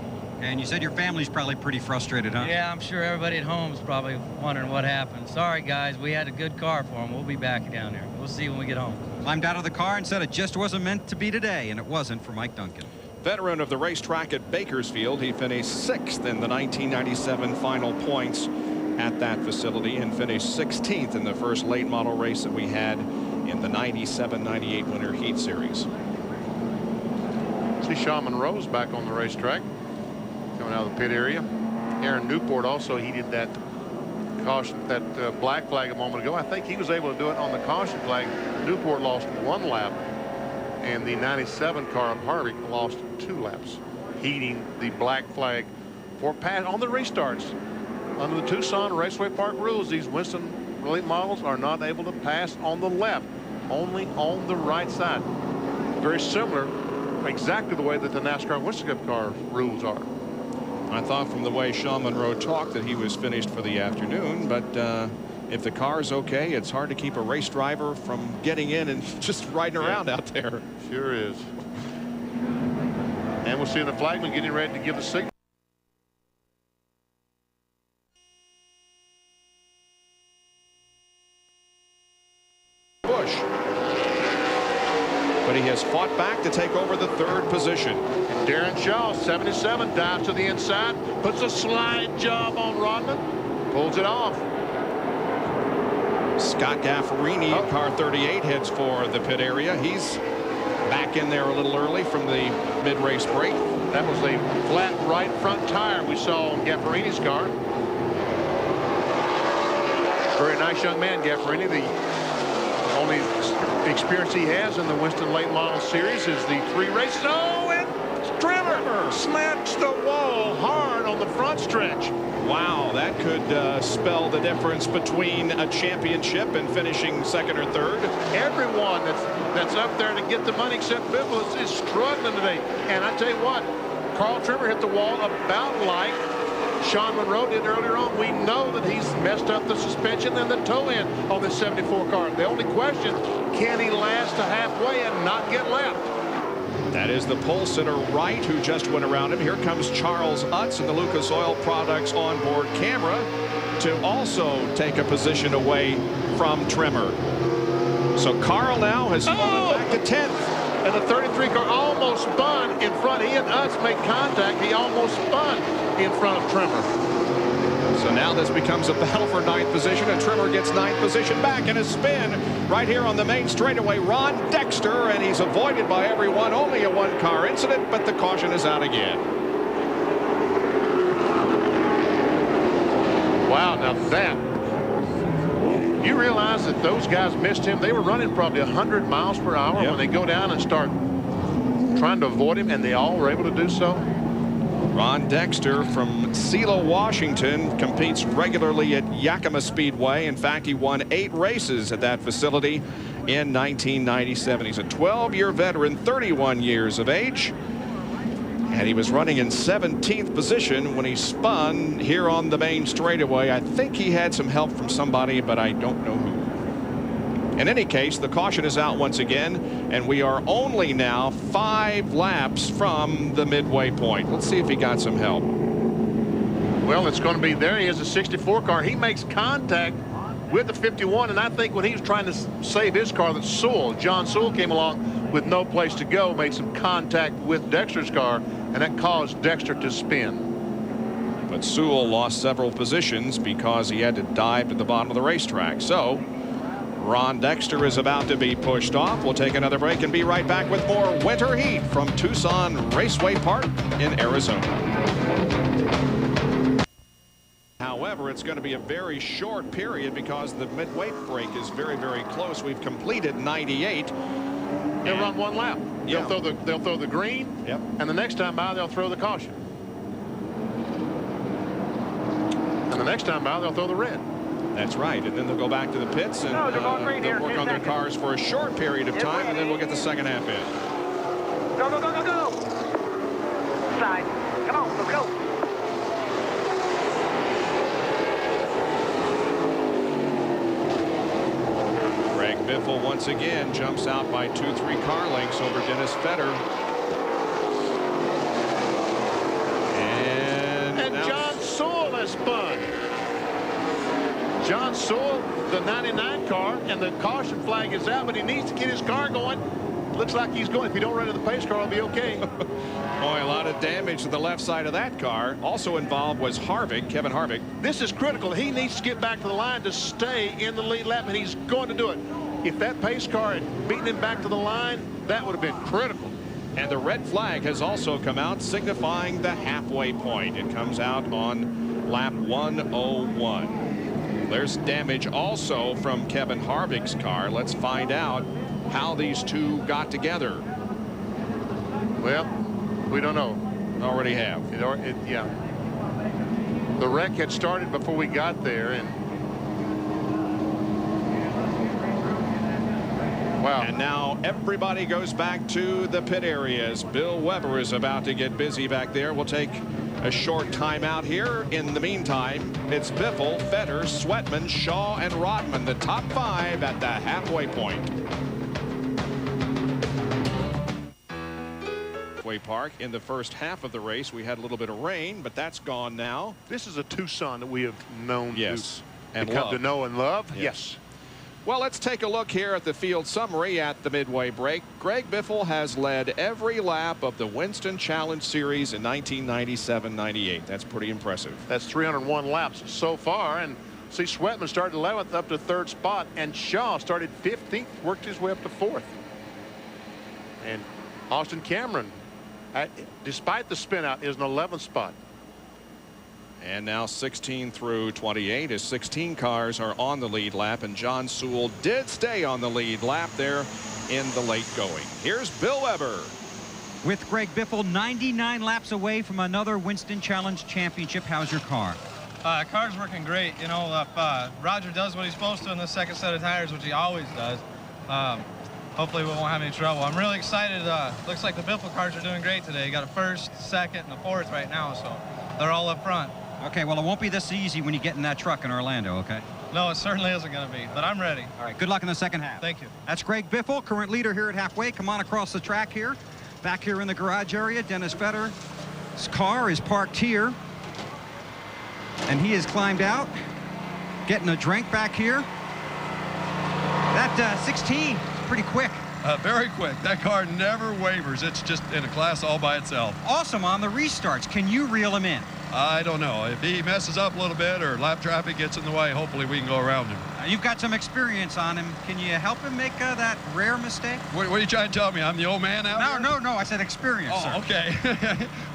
And you said your family's probably pretty frustrated, huh? Yeah, I'm sure everybody at home is probably wondering what happened. Sorry, guys. We had a good car for them. We'll be back down there. We'll see when we get home. Climbed out of the car and said it just wasn't meant to be today, and it wasn't for Mike Duncan. Veteran of the racetrack at Bakersfield, he finished 6th in the 1997 final points at that facility and finished 16th in the first late model race that we had in the 97-98 Winter Heat Series. See Sean Monroe's back on the racetrack. Coming out of the pit area. Aaron Newport also heeded that caution, that black flag a moment ago. I think he was able to do it on the caution flag. Newport lost 1 lap, and the 97 car of Harvick lost 2 laps, heeding the black flag for pass on the restarts. Under the Tucson Raceway Park rules, these Winston late models are not able to pass on the left, only on the right side. Very similar, exactly the way that the NASCAR Winston Cup car rules are. I thought from the way Sean Monroe talked that he was finished for the afternoon, but if the car's okay, it's hard to keep a race driver from getting in and just riding around out there. Sure is. And we'll see the flagman getting ready to give the signal. Busch. But he has fought back to take over the 3rd position. Rodman, dives to the inside, puts a slide job on Rodman, pulls it off. Scott Gaffarini, car 38, heads for the pit area. He's back in there a little early from the mid-race break. That was the flat right front tire we saw on Gaffarini's car. Very nice young man, Gaffarini. The only experience he has in the Winston Late Model Series is the 3 races. Oh, and Trimmer smashed the wall hard on the front stretch. Wow, that could spell the difference between a championship and finishing second or third. Everyone that's up there to get the money except Biffle is struggling today. And I tell you what, Carl Trimmer hit the wall about like Sean Monroe did earlier on. We know that he's messed up the suspension and the toe end on this 74 car. The only question, can he last to halfway and not get left? That is the pole sitter Wright, who just went around him. Here comes Charles Utz and the Lucas Oil Products onboard camera to also take a position away from Trimmer. So Carl now has fallen back to 10th. And the 33 car almost spun in front. He and Utz made contact. He almost spun in front of Trimmer. So now this becomes a battle for 9th position, and Trimmer gets 9th position back in a spin right here on the main straightaway. Ron Dexter, and he's avoided by everyone. Only a one-car incident, but the caution is out again. Wow, now that. You realize that those guys missed him. They were running probably 100 miles per hour when they go down and start trying to avoid him, and they all were able to do so. Ron Dexter from Selah, Washington, competes regularly at Yakima Speedway. In fact, he won 8 races at that facility in 1997. He's a 12-year veteran, 31 years of age. And he was running in 17th position when he spun here on the main straightaway. I think he had some help from somebody, but I don't know who. In any case, the caution is out once again, and we are only now 5 laps from the midway point. Let's see if he got some help. Well, it's going to be there. He has a 64 car. He makes contact with the 51, and I think when he was trying to save his car, that John Sewell came along with no place to go, made some contact with Dexter's car, and that caused Dexter to spin. But Sewell lost several positions because he had to dive to the bottom of the racetrack. So Ron Dexter is about to be pushed off. We'll take another break and be right back with more Winter Heat from Tucson Raceway Park in Arizona. However, it's going to be a very short period because the midway break is very, very close. We've completed 98. They'll run one lap. Yeah. They'll throw the green, and the next time by they'll throw the caution. And the next time by they'll throw the red. That's right, and then they'll go back to the pits and they'll work on their cars for a short period of time, and then we'll get the second half in. Go, go, go, go, go. Side. Come on, let's go. Greg Biffle once again jumps out by 2-3 car lengths over Dennis Fetter. And John Sewell has spun. John Sewell, the 99 car, and the caution flag is out, but he needs to get his car going. Looks like he's going. If you don't run to the pace car, it'll be okay. Boy, a lot of damage to the left side of that car. Also involved was Harvick, Kevin Harvick. This is critical. He needs to get back to the line to stay in the lead lap, and he's going to do it. If that pace car had beaten him back to the line, that would have been critical. And the red flag has also come out, signifying the halfway point. It comes out on lap 101. There's damage also from Kevin Harvick's car. Let's find out how these two got together. Well, we don't know. Already have. Yeah. The wreck had started before we got there, and wow. And now everybody goes back to the pit areas. Bill Weber is about to get busy back there. We'll take a short timeout here. In the meantime, it's Biffle, Fetter, Sweatman, Shaw, and Rodman, the top 5 at the halfway point. Park in the first half of the race, we had a little bit of rain, but that's gone now. This is a Tucson that we have known and come to know and love. Yes. Well, let's take a look here at the field summary at the midway break. Greg Biffle has led every lap of the Winston Challenge Series in 1997-98. That's pretty impressive. That's 301 laps so far. And see, Sweatman started 11th up to 3rd spot, and Shaw started 15th, worked his way up to 4th. And Austin Cameron, despite the spin out, is an 11th spot. And now 16 through 28 as 16 cars are on the lead lap, and John Sewell did stay on the lead lap there in the late going. Here's Bill Weber. With Greg Biffle 99 laps away from another Winston Challenge Championship. How's your car? Car's working great. You know, if Roger does what he's supposed to in the second set of tires, which he always does, hopefully we won't have any trouble. I'm really excited. Looks like the Biffle cars are doing great today. You got a 1st, 2nd, and a 4th right now, so they're all up front. Okay, well, it won't be this easy when you get in that truck in Orlando, okay? No, it certainly isn't going to be, but I'm ready. All right, good luck in the second half. Thank you. That's Greg Biffle, current leader here at halfway. Come on across the track here. Back here in the garage area, Dennis Fetter's car is parked here. And he has climbed out, getting a drink back here. That 16, pretty quick. Very quick. That car never wavers. It's just in a class all by itself. Awesome on the restarts. Can you reel him in? I don't know. If he messes up a little bit or lap traffic gets in the way, hopefully we can go around him. You've got some experience on him. Can you help him make that rare mistake? What are you trying to tell me? I'm the old man out here? No. I said experience, sir. Okay.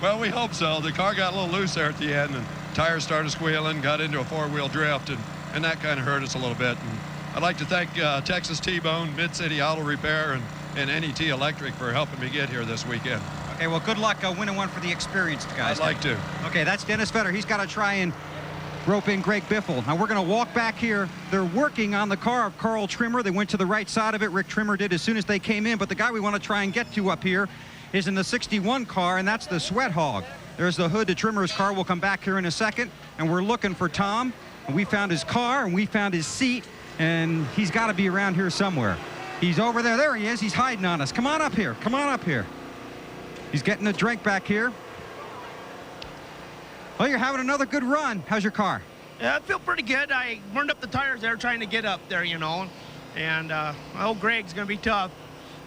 Well, we hope so. The car got a little loose there at the end, and tires started squealing, got into a 4-wheel drift, and that kind of hurt us a little bit. And I'd like to thank Texas T-Bone, Mid-City Auto Repair, and NET Electric for helping me get here this weekend. Okay, well, good luck winning one for the experienced guys. I'd like to. Okay, that's Dennis Vetter. He's got to try and rope in Greg Biffle. Now we're going to walk back here. They're working on the car of Carl Trimmer. They went to the right side of it. Rick Trimmer did as soon as they came in. But the guy we want to try and get to up here is in the 61 car, and that's the Sweat Hog. There's the hood to Trimmer's car. We'll come back here in a second. And we're looking for Tom. And we found his car, and we found his seat. And he's got to be around here somewhere. He's over there. There he is. He's hiding on us. Come on up here. Come on up here. He's getting a drink back here. Well, you're having another good run. How's your car? Yeah, I feel pretty good. I burned up the tires there trying to get up there, you know. And Greg's going to be tough.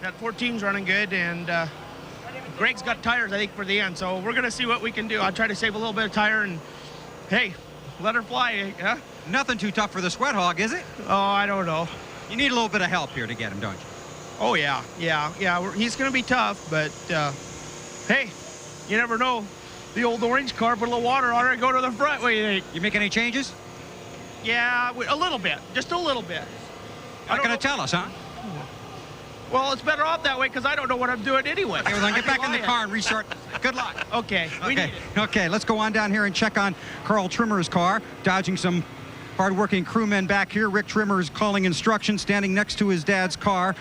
That 14's running good, and Greg's got tires, I think, for the end. So we're going to see what we can do. I'll try to save a little bit of tire, and, hey, let her fly. Yeah? Nothing too tough for the Sweat Hog, is it? Oh, I don't know. You need a little bit of help here to get him, don't you? Oh, yeah. He's going to be tough, but, hey, you never know. The old orange car, put a little water on her and go to the front. What do you think? You make any changes? Yeah, a little bit. Just a little bit. Not going to tell us, huh? Well, it's better off that way because I don't know what I'm doing anyway. Okay, well, then get back in the car and restart. Good luck. Okay. We need it. Okay, let's go on down here and check on Carl Trimmer's car, dodging some hard-working crewmen back here. Rick Trimmer is calling instructions, standing next to his dad's car.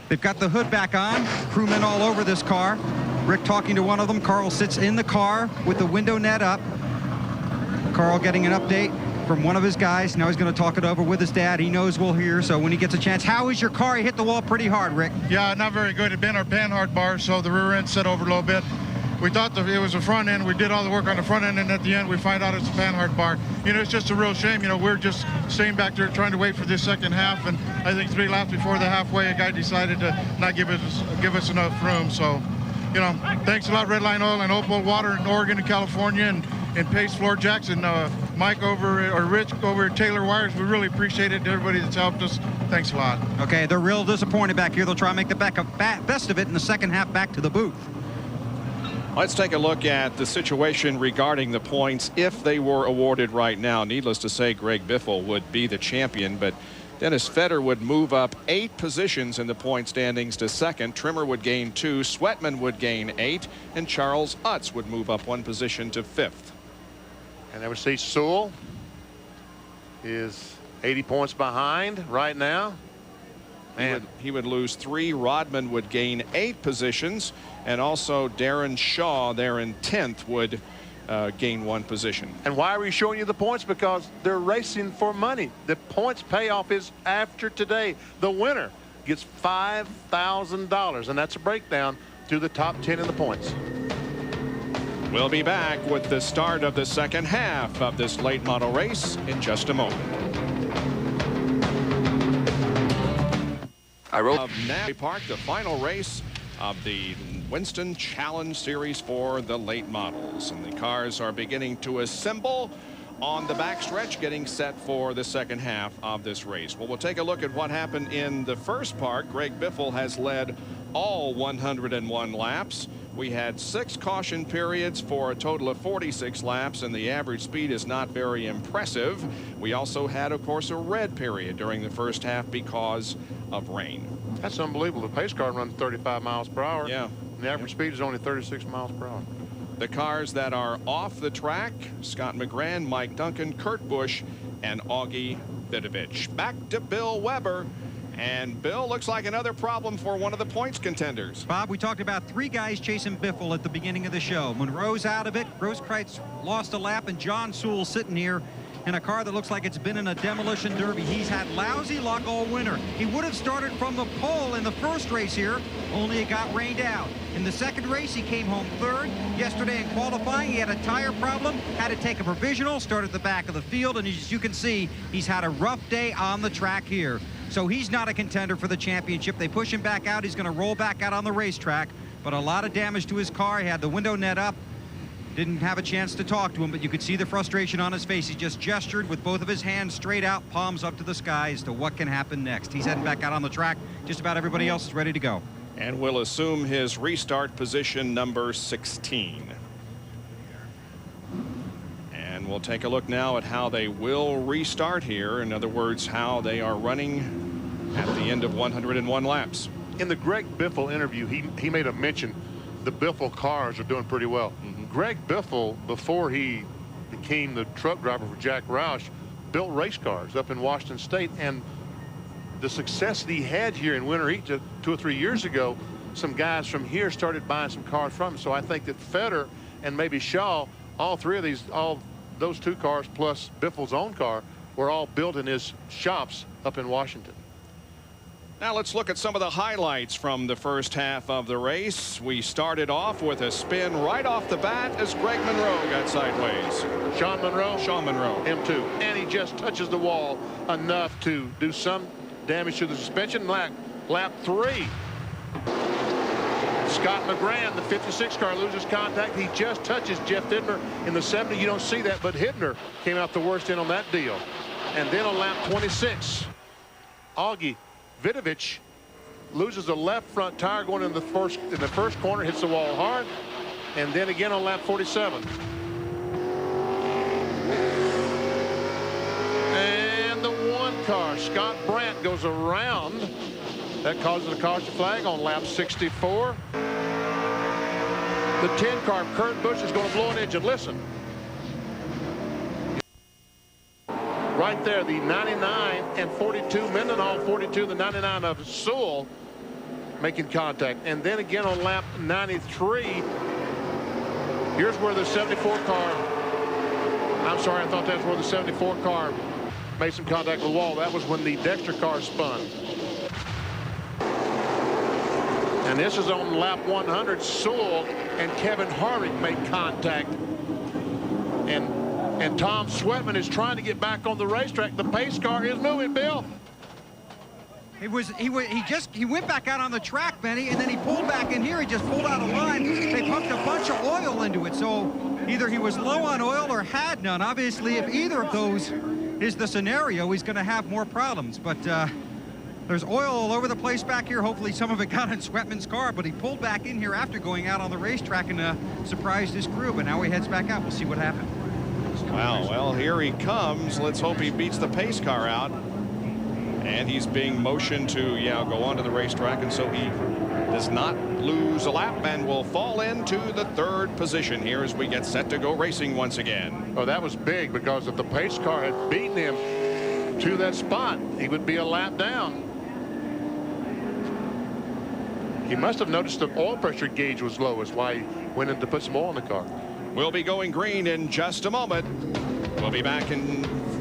They've got the hood back on, crewmen all over this car. Rick talking to one of them. Carl sits in the car with the window net up. Carl getting an update from one of his guys. Now he's going to talk it over with his dad. He knows we'll hear, so when he gets a chance. How is your car? He hit the wall pretty hard, Rick. Yeah, not very good. It bent our panhard bar, so the rear end set over a little bit. We thought it was the front end. We did all the work on the front end, and at the end, we find out it's a panhard bar. You know, it's just a real shame. You know, we're just staying back there trying to wait for this second half, and I think 3 laps before the halfway, a guy decided to not give us enough room. So, you know, thanks a lot, Redline Oil and Opal Water in Oregon and California, and Pace Floor Jacks, and Mike Rich over at Taylor Wires. We really appreciate it. Everybody that's helped us, thanks a lot. Okay, they're real disappointed back here. They'll try and make the best of it in the second half back to the booth. Let's take a look at the situation regarding the points if they were awarded right now. Needless to say, Greg Biffle would be the champion, but Dennis Fetter would move up 8 positions in the point standings to second. Trimmer would gain 2, Sweatman would gain 8, and Charles Utz would move up 1 position to 5th. And I would say Sewell is 80 points behind right now. He would lose 3. Rodman would gain 8 positions, and also Darren Shaw there in 10th would gain 1 position. And why are we showing you the points? Because they're racing for money. The points payoff is after today. The winner gets $5,000, and that's a breakdown through the top 10 in the points. We'll be back with the start of the second half of this late model race in just a moment. of Nashville Park, the final race of the Winston Challenge Series for the late models. And the cars are beginning to assemble on the backstretch, getting set for the second half of this race. Well, we'll take a look at what happened in the first part. Greg Biffle has led all 101 laps. We had 6 caution periods for a total of 46 laps, and the average speed is not very impressive. We also had, of course, a red period during the first half because of rain. That's unbelievable. The pace car runs 35 miles per hour. Yeah. And the average speed is only 36 miles per hour. The cars that are off the track: Scott McGran, Mike Duncan, Kurt Busch, and Augie Vidovich. Back to Bill Weber. And Bill, looks like another problem for one of the points contenders. Bob, we talked about 3 guys chasing Biffle at the beginning of the show. Monroe's out of it. Grosskreutz lost a lap, and John Sewell sitting here in a car that looks like it's been in a demolition derby. He's had lousy luck all winter. He would have started from the pole in the first race here, only it got rained out. In the second race, he came home 3rd. Yesterday in qualifying, he had a tire problem, had to take a provisional, started at the back of the field, and as you can see, he's had a rough day on the track here. So he's not a contender for the championship. They push him back out. He's going to roll back out on the racetrack, but a lot of damage to his car. He had the window net up. Didn't have a chance to talk to him, but you could see the frustration on his face. He just gestured with both of his hands straight out, palms up to the sky as to what can happen next. He's heading back out on the track. Just about everybody else is ready to go. And will assume his restart position number 16. And we'll take a look now at how they will restart here. In other words, how they are running at the end of 101 laps. In the Greg Biffle interview, he made a mention the Biffle cars are doing pretty well. Greg Biffle, before he became the truck driver for Jack Roush, built race cars up in Washington State, and the success that he had here in Winter Heat 2 or 3 years ago, some guys from here started buying some cars from him. So I think that Feder and maybe Shaw, all 3 of these, all those 2 cars plus Biffle's own car, were all built in his shops up in Washington. Now let's look at some of the highlights from the first half of the race. We started off with a spin right off the bat as Greg Monroe got sideways. Sean Monroe? Sean Monroe. M2. And he just touches the wall enough to do some damage to the suspension. Lap 3. Scott McGran, the 56 car, loses contact. He just touches Jeff Hittner in the 70. You don't see that, but Hittner came out the worst in on that deal. And then on lap 26, Augie Vidovich loses a left front tire going in the first corner, hits the wall hard, and then again on lap 47. And the 1 car, Scott Brandt, goes around. That causes a caution flag on lap 64. The 10 car, Kurt Busch, is going to blow an engine. Listen. Right there, the 99 and 42, Mendenhall 42, the 99 of Sewell making contact. And then again on lap 93, here's where the 74 car, I'm sorry, I thought that's where the 74 car made some contact with the wall. That was when the Dexter car spun. And this is on lap 100. Sewell and Kevin Harvick made contact. And Tom Sweatman is trying to get back on the racetrack. The pace car is moving, Bill. He went back out on the track, Benny, and then he pulled back in here. He just pulled out a line. They pumped a bunch of oil into it, so either he was low on oil or had none. Obviously, if either of those is the scenario, he's going to have more problems. But there's oil all over the place back here. Hopefully some of it got in Sweatman's car, but he pulled back in here after going out on the racetrack and surprised his crew. But now he heads back out. We'll see what happens. Wow, well, here he comes. Let's hope he beats the pace car out. And he's being motioned to, go onto the racetrack, and so he does not lose a lap and will fall into the 3rd position here as we get set to go racing once again. Oh, that was big, because if the pace car had beaten him to that spot, he would be a lap down. He must have noticed the oil pressure gauge was low. Is why he went in to put some oil in the car. We'll be going green in just a moment. We'll be back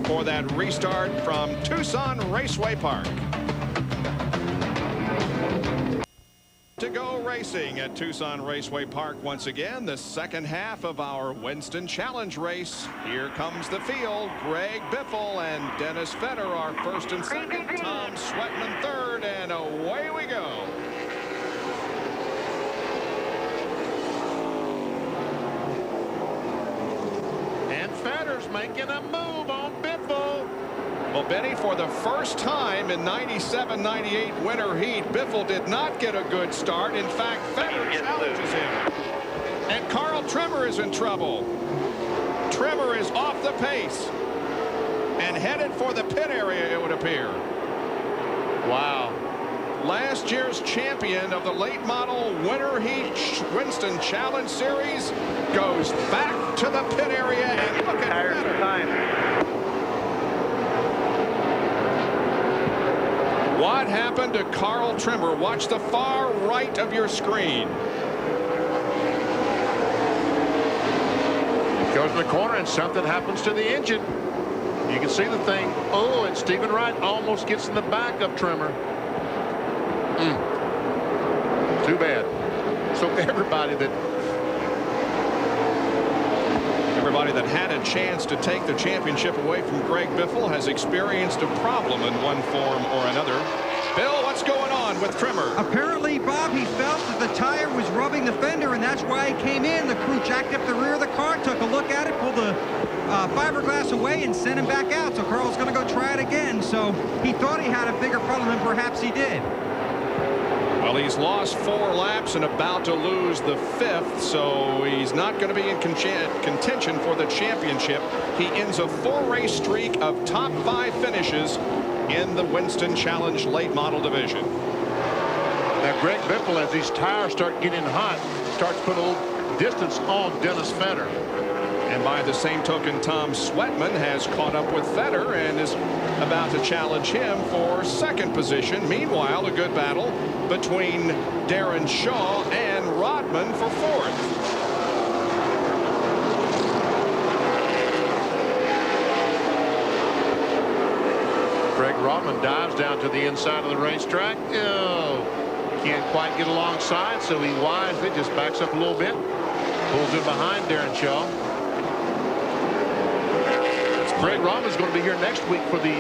for that restart from Tucson Raceway Park. To go racing at Tucson Raceway Park once again. The second half of our Winston Challenge race. Here comes the field. Greg Biffle and Dennis Fetter are first and second. Tom Sweatman third, and away we go. And Fetter's making a move on Biffle. Well, Benny, for the first time in 97-98 winter heat, Biffle did not get a good start. In fact, Fetter challenges him. And Carl Trimmer is in trouble. Trimmer is off the pace and headed for the pit area, it would appear. Wow. Last year's champion of the late model winter heat Winston Challenge Series goes back to the pit area, and look at Fetter. What happened to Carl Trimmer? Watch the far right of your screen. Goes in the corner and something happens to the engine. You can see the thing. Oh, and Stephen Wright almost gets in the back of Trimmer. Too bad. So everybody that had a chance to take the championship away from Greg Biffle has experienced a problem in one form or another. Bill, what's going on with Trimmer? Apparently, Bob, he felt that the tire was rubbing the fender, and that's why he came in. The crew jacked up the rear of the car, took a look at it, pulled the fiberglass away, and sent him back out. So Carl's going to go try it again. So he thought he had a bigger problem than perhaps he did. Well, he's lost 4 laps and about to lose the 5th, so he's not going to be in contention for the championship. He ends a 4-race streak of top 5 finishes in the Winston Challenge late model division. Now, Greg Biffle, as these tires start getting hot, starts to put a little distance on Dennis Fetter. And by the same token, Tom Sweatman has caught up with Fetter and is about to challenge him for 2nd position. Meanwhile, a good battle between Darren Shaw and Rodman for 4th. Greg Rodman dives down to the inside of the racetrack. Oh, can't quite get alongside, so he wisely just backs up a little bit, pulls in behind Darren Shaw. Greg Rodman's going to be here next week for the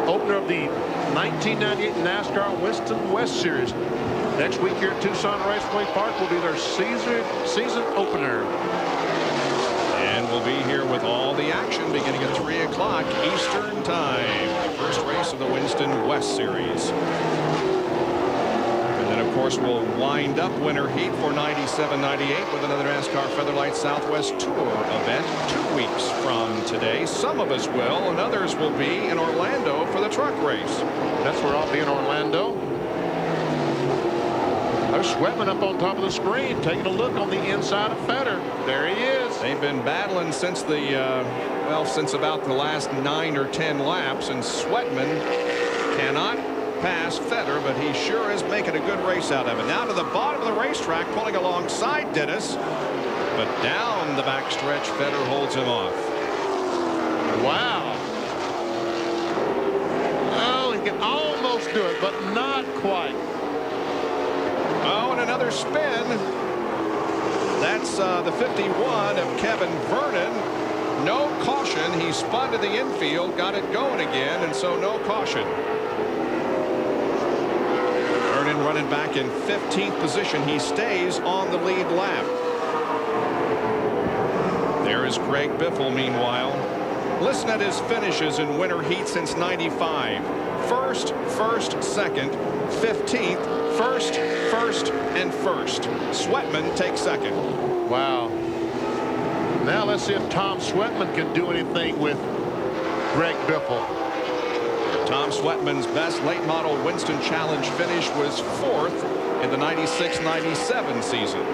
opener of the 1998 NASCAR Winston West Series. Next week here at Tucson Raceway Park will be their season opener. And we'll be here with all the action beginning at 3 o'clock Eastern Time. The first race of the Winston West Series. And then, of course, we'll wind up winter heat for 97-98 with another NASCAR Featherlight Southwest Tour event 2 weeks from today. Some of us will, and others will be in Orlando for the truck race. That's where I'll be in Orlando. There's Sweatman up on top of the screen, taking a look on the inside of Fetter. There he is. They've been battling since the since about the last 9 or 10 laps, and Sweatman cannot pass Fetter, but he sure is making a good race out of it. Now to the bottom of the racetrack, pulling alongside Dennis, but down the backstretch, Fetter holds him off. Wow. Oh, he can almost do it, but not quite. Oh, and another spin. That's the 51 of Kevin Vernon. No caution. He spun to the infield, got it going again, and so no caution. Vernon running back in 15th position. He stays on the lead lap. There is Greg Biffle, meanwhile. Listen at his finishes in winter heat since '95. First, second, 15th, first, and first. Sweatman takes 2nd. Wow. Now let's see if Tom Sweatman can do anything with Greg Biffle. Tom Sweatman's best late model Winston Challenge finish was 4th in the 96-97 season.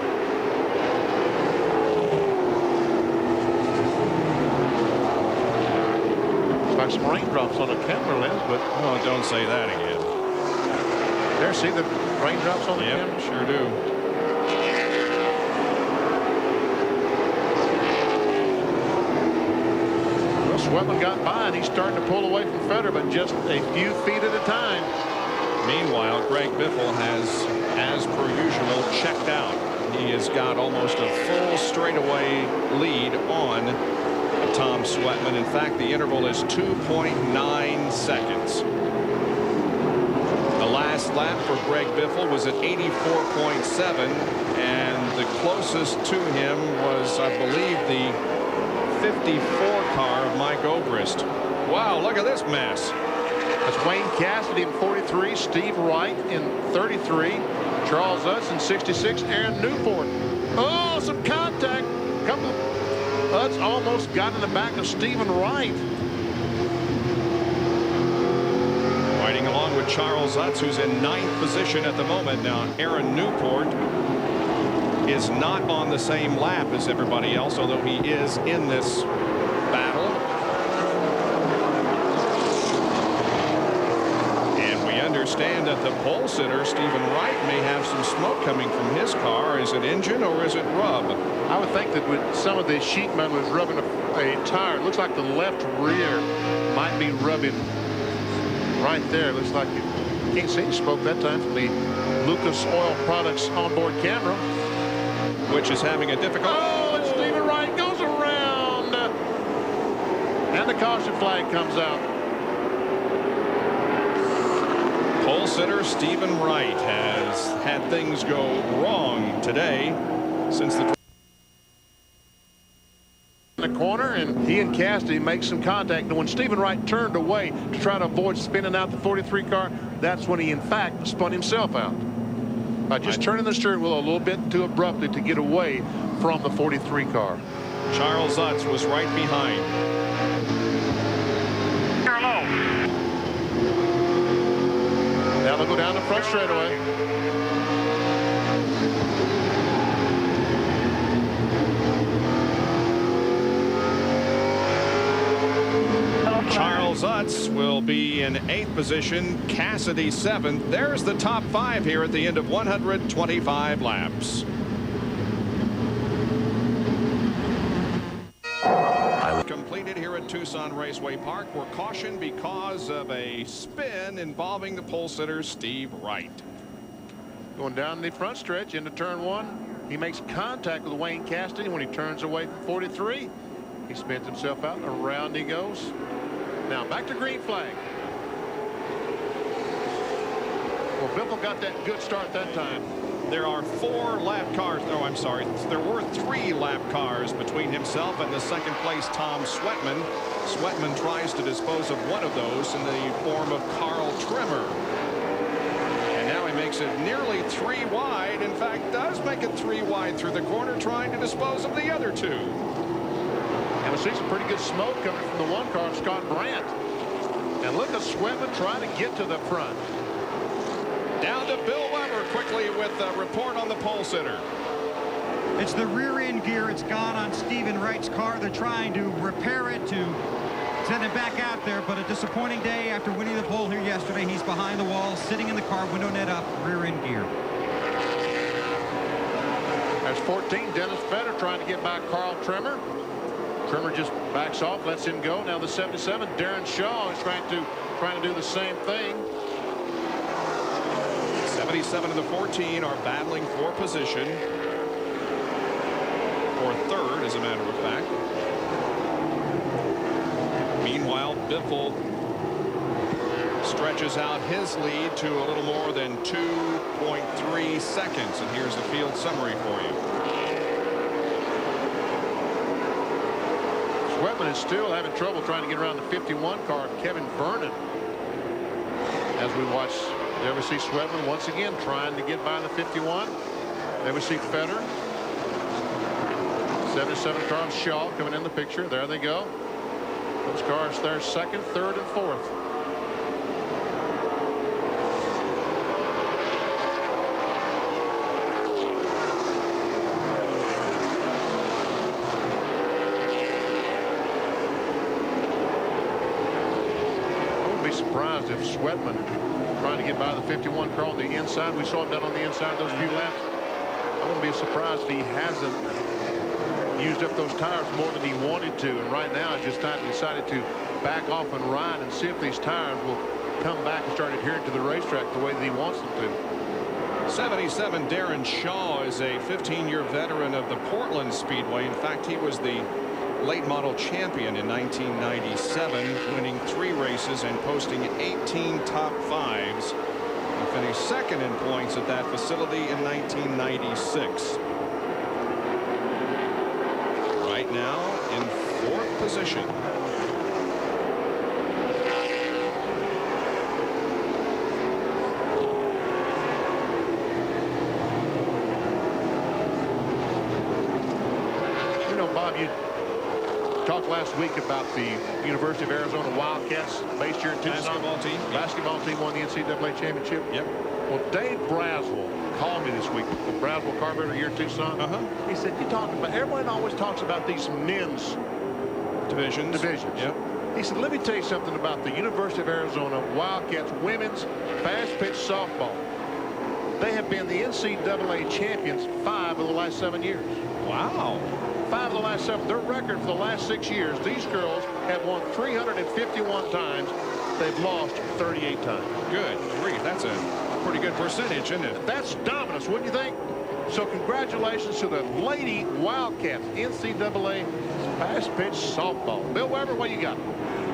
Like some raindrops on a camera lens, but oh, don't say that again. There, see the raindrops on the camera? Sure do. Well, Sweatman got by, and he's starting to pull away from Fetter, but just a few feet at a time. Meanwhile, Greg Biffle has as per usual, checked out. He has got almost a full straightaway lead on Tom Sweatman. In fact, the interval is 2.9 seconds. The last lap for Greg Biffle was at 84.7, and the closest to him was, I believe, the 54 car of Mike Obrist. Wow, look at this mess. That's Wayne Cassidy in 43, Steve Wright in 33, Charles Utz in 66, Aaron Newport. Oh, some contact. Utz almost got in the back of Stephen Wright. Riding along with Charles Utz, who's in 9th position at the moment. Now, Aaron Newport is not on the same lap as everybody else, although he is in this battle. And we understand that the pole sitter, Stephen Wright, may have some smoke coming from his car. Is it engine or is it rub? I would think that with some of the sheet metal is rubbing a tire. It looks like the left rear might be rubbing right there. It looks like you can't see any smoke that time from the Lucas Oil Products onboard camera. Which is having a difficult. Oh, and Stephen Wright goes around. And the caution flag comes out. Pole sitter Stephen Wright has had things go wrong today since the corner, and he and Cassidy make some contact. And when Stephen Wright turned away to try to avoid spinning out the 43 car, that's when he in fact spun himself out by just turning the steering wheel a little bit too abruptly to get away from the 43 car. Charles Utz was right behind. Now they'll go down the front straightaway. Charles Utz will be in 8th position, Cassidy 7th. There's the top 5 here at the end of 125 laps. Completed here at Tucson Raceway Park. We're cautioned because of a spin involving the pole sitter Steve Wright. Going down the front stretch into turn 1. He makes contact with Wayne Cassidy when he turns away from 43. He spins himself out and around he goes. Now back to green flag. Well, Biffle got that good start that time. There are 4 lap cars. Oh, I'm sorry. There were 3 lap cars between himself and the second place Tom Sweatman. Sweatman tries to dispose of one of those in the form of Carl Trimmer. And now he makes it nearly 3 wide. In fact, does make it 3 wide through the corner, trying to dispose of the other 2. And we see some pretty good smoke coming from the 1 car, Scott Brandt. And look at Sweatman trying to get to the front. Down to Bill Weber quickly with a report on the pole sitter. It's the rear end gear. It's gone on Stephen Wright's car. They're trying to repair it to send it back out there, but a disappointing day after winning the pole here yesterday. He's behind the wall, sitting in the car, window net up, rear end gear. There's 14, Dennis Fetter trying to get by Carl Trimmer. Trimmer just backs off, lets him go. Now the 77, Darren Shaw is trying to do the same thing. 77 and the 14 are battling for position, or 3rd, as a matter of fact. Meanwhile, Biffle stretches out his lead to a little more than 2.3 seconds. And here's the field summary for you. Sweatman is still having trouble trying to get around the 51 car, Kevin Vernon. As we watch, there we see Sweatman once again trying to get by the 51. There we see Fetter. 77 car of Shaw coming in the picture. There they go. Those cars there, 2nd, 3rd, and 4th. Surprised if Sweatman trying to get by the 51 car on the inside. We saw him down on the inside those few laps. I wouldn't be surprised if he hasn't used up those tires more than he wanted to. And right now, it's just time to decided to back off and ride and see if these tires will come back and start adhering to the racetrack the way that he wants them to. 77, Darren Shaw is a 15-year veteran of the Portland Speedway. In fact, he was the late model champion in 1997, winning 3 races and posting 18 top 5s. He finished second in points at that facility in 1996. Right now in 4th position. You know, Bob, you talked last week about the University of Arizona Wildcats based here in Tucson. Basketball team. Basketball team won the NCAA championship. Yep. Well, Dave Braswell called me this week. Braswell carburetor here in Tucson. He said, "You talking about? Everyone always talks about these men's divisions. Yep. He said, "Let me tell you something about the University of Arizona Wildcats women's fast-pitch softball. They have been the NCAA champions 5 of the last 7 years." Wow. 5 of the last 7. Their record for the last 6 years, these girls have won 351 times. They've lost 38 times. Good grief. That's a pretty good percentage, isn't it? That's dominance, wouldn't you think? So congratulations to the Lady Wildcats, NCAA fast-pitch softball. Bill Weber, what you got?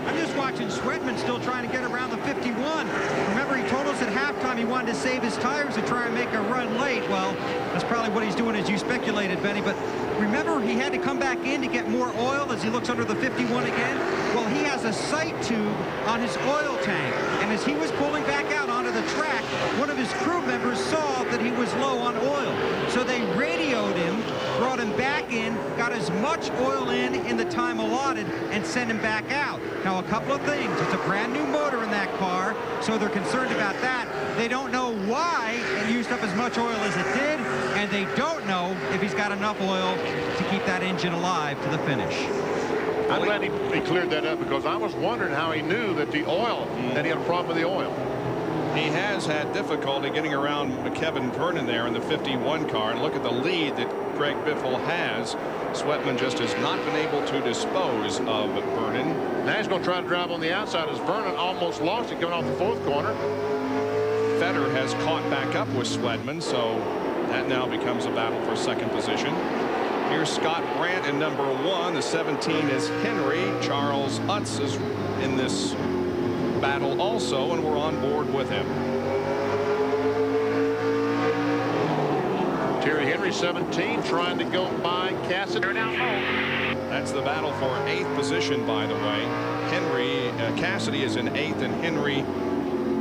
I'm just watching Sweatman still trying to get around the 51. Remember, he told us at halftime he wanted to save his tires to try and make a run late. Well, that's probably what he's doing, as you speculated, Benny. But remember, he had to come back in to get more oil as he looks under the 51 again. Well, he has a sight tube on his oil tank. And as he was pulling back out onto the track, one of his crew members saw that he was low on oil. So they radioed him, brought him back in, got as much oil in the time allotted, and sent him back out. Now, a couple of things. It's a brand new motor in that car, so they're concerned about that. They don't know why it used up as much oil as it did, and they don't know if he's got enough oil to keep that engine alive to the finish. I'm glad he cleared that up, because I was wondering how he knew that the oil, that he had a problem with the oil. He has had difficulty getting around Kevin Vernon there in the 51 car. And look at the lead that Greg Biffle has. Sweatman just has not been able to dispose of Vernon. Now he's going to try to drive on the outside as Vernon almost lost it coming off the 4th corner. Feder has caught back up with Sweatman, so that now becomes a battle for 2nd position. Here's Scott Brandt in number 1. The 17 is Henry. Charles Utz is in this battle also, and we're on board with him. Terry Henry, 17, trying to go by Cassidy. That's the battle for 8th position, by the way. Cassidy is in 8th, and Henry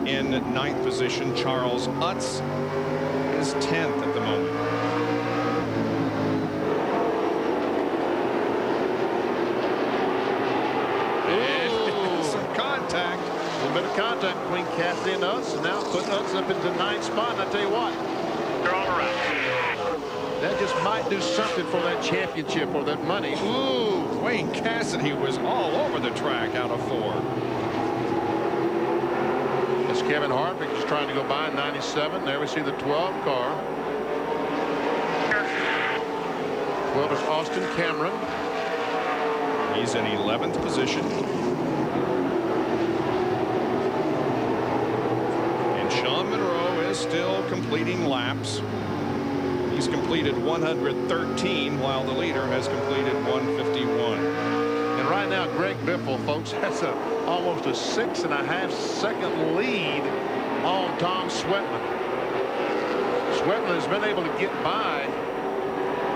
in 9th position. Charles Utz is 10th at the moment. Contact. A little bit of contact between Cassidy and Utz, and now put Utz up into 9th spot. And I tell you what, they're all around. That just might do something for that championship or that money. Ooh, Wayne Cassidy was all over the track out of 4. As Kevin Harvick is trying to go by 97. There we see the 12 car. 12 is Austin Cameron. He's in 11th position. Still completing laps. He's completed 113, while the leader has completed 151. And right now, Greg Biffle, folks, has almost a 6.5-second lead on Tom Sweatman. Sweatman has been able to get by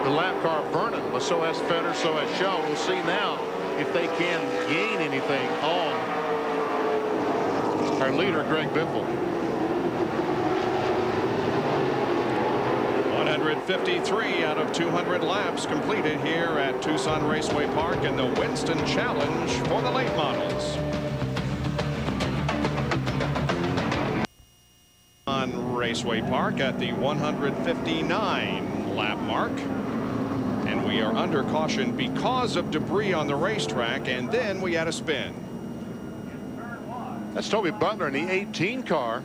the lap car Vernon, but so has Feder, so has Shaw. We'll see now if they can gain anything on our leader, Greg Biffle. 153 out of 200 laps completed here at Tucson Raceway Park in the Winston Challenge for the late models. On Raceway Park at the 159 lap mark. And we are under caution because of debris on the racetrack, and then we had a spin. That's Toby Butler in the 18 car.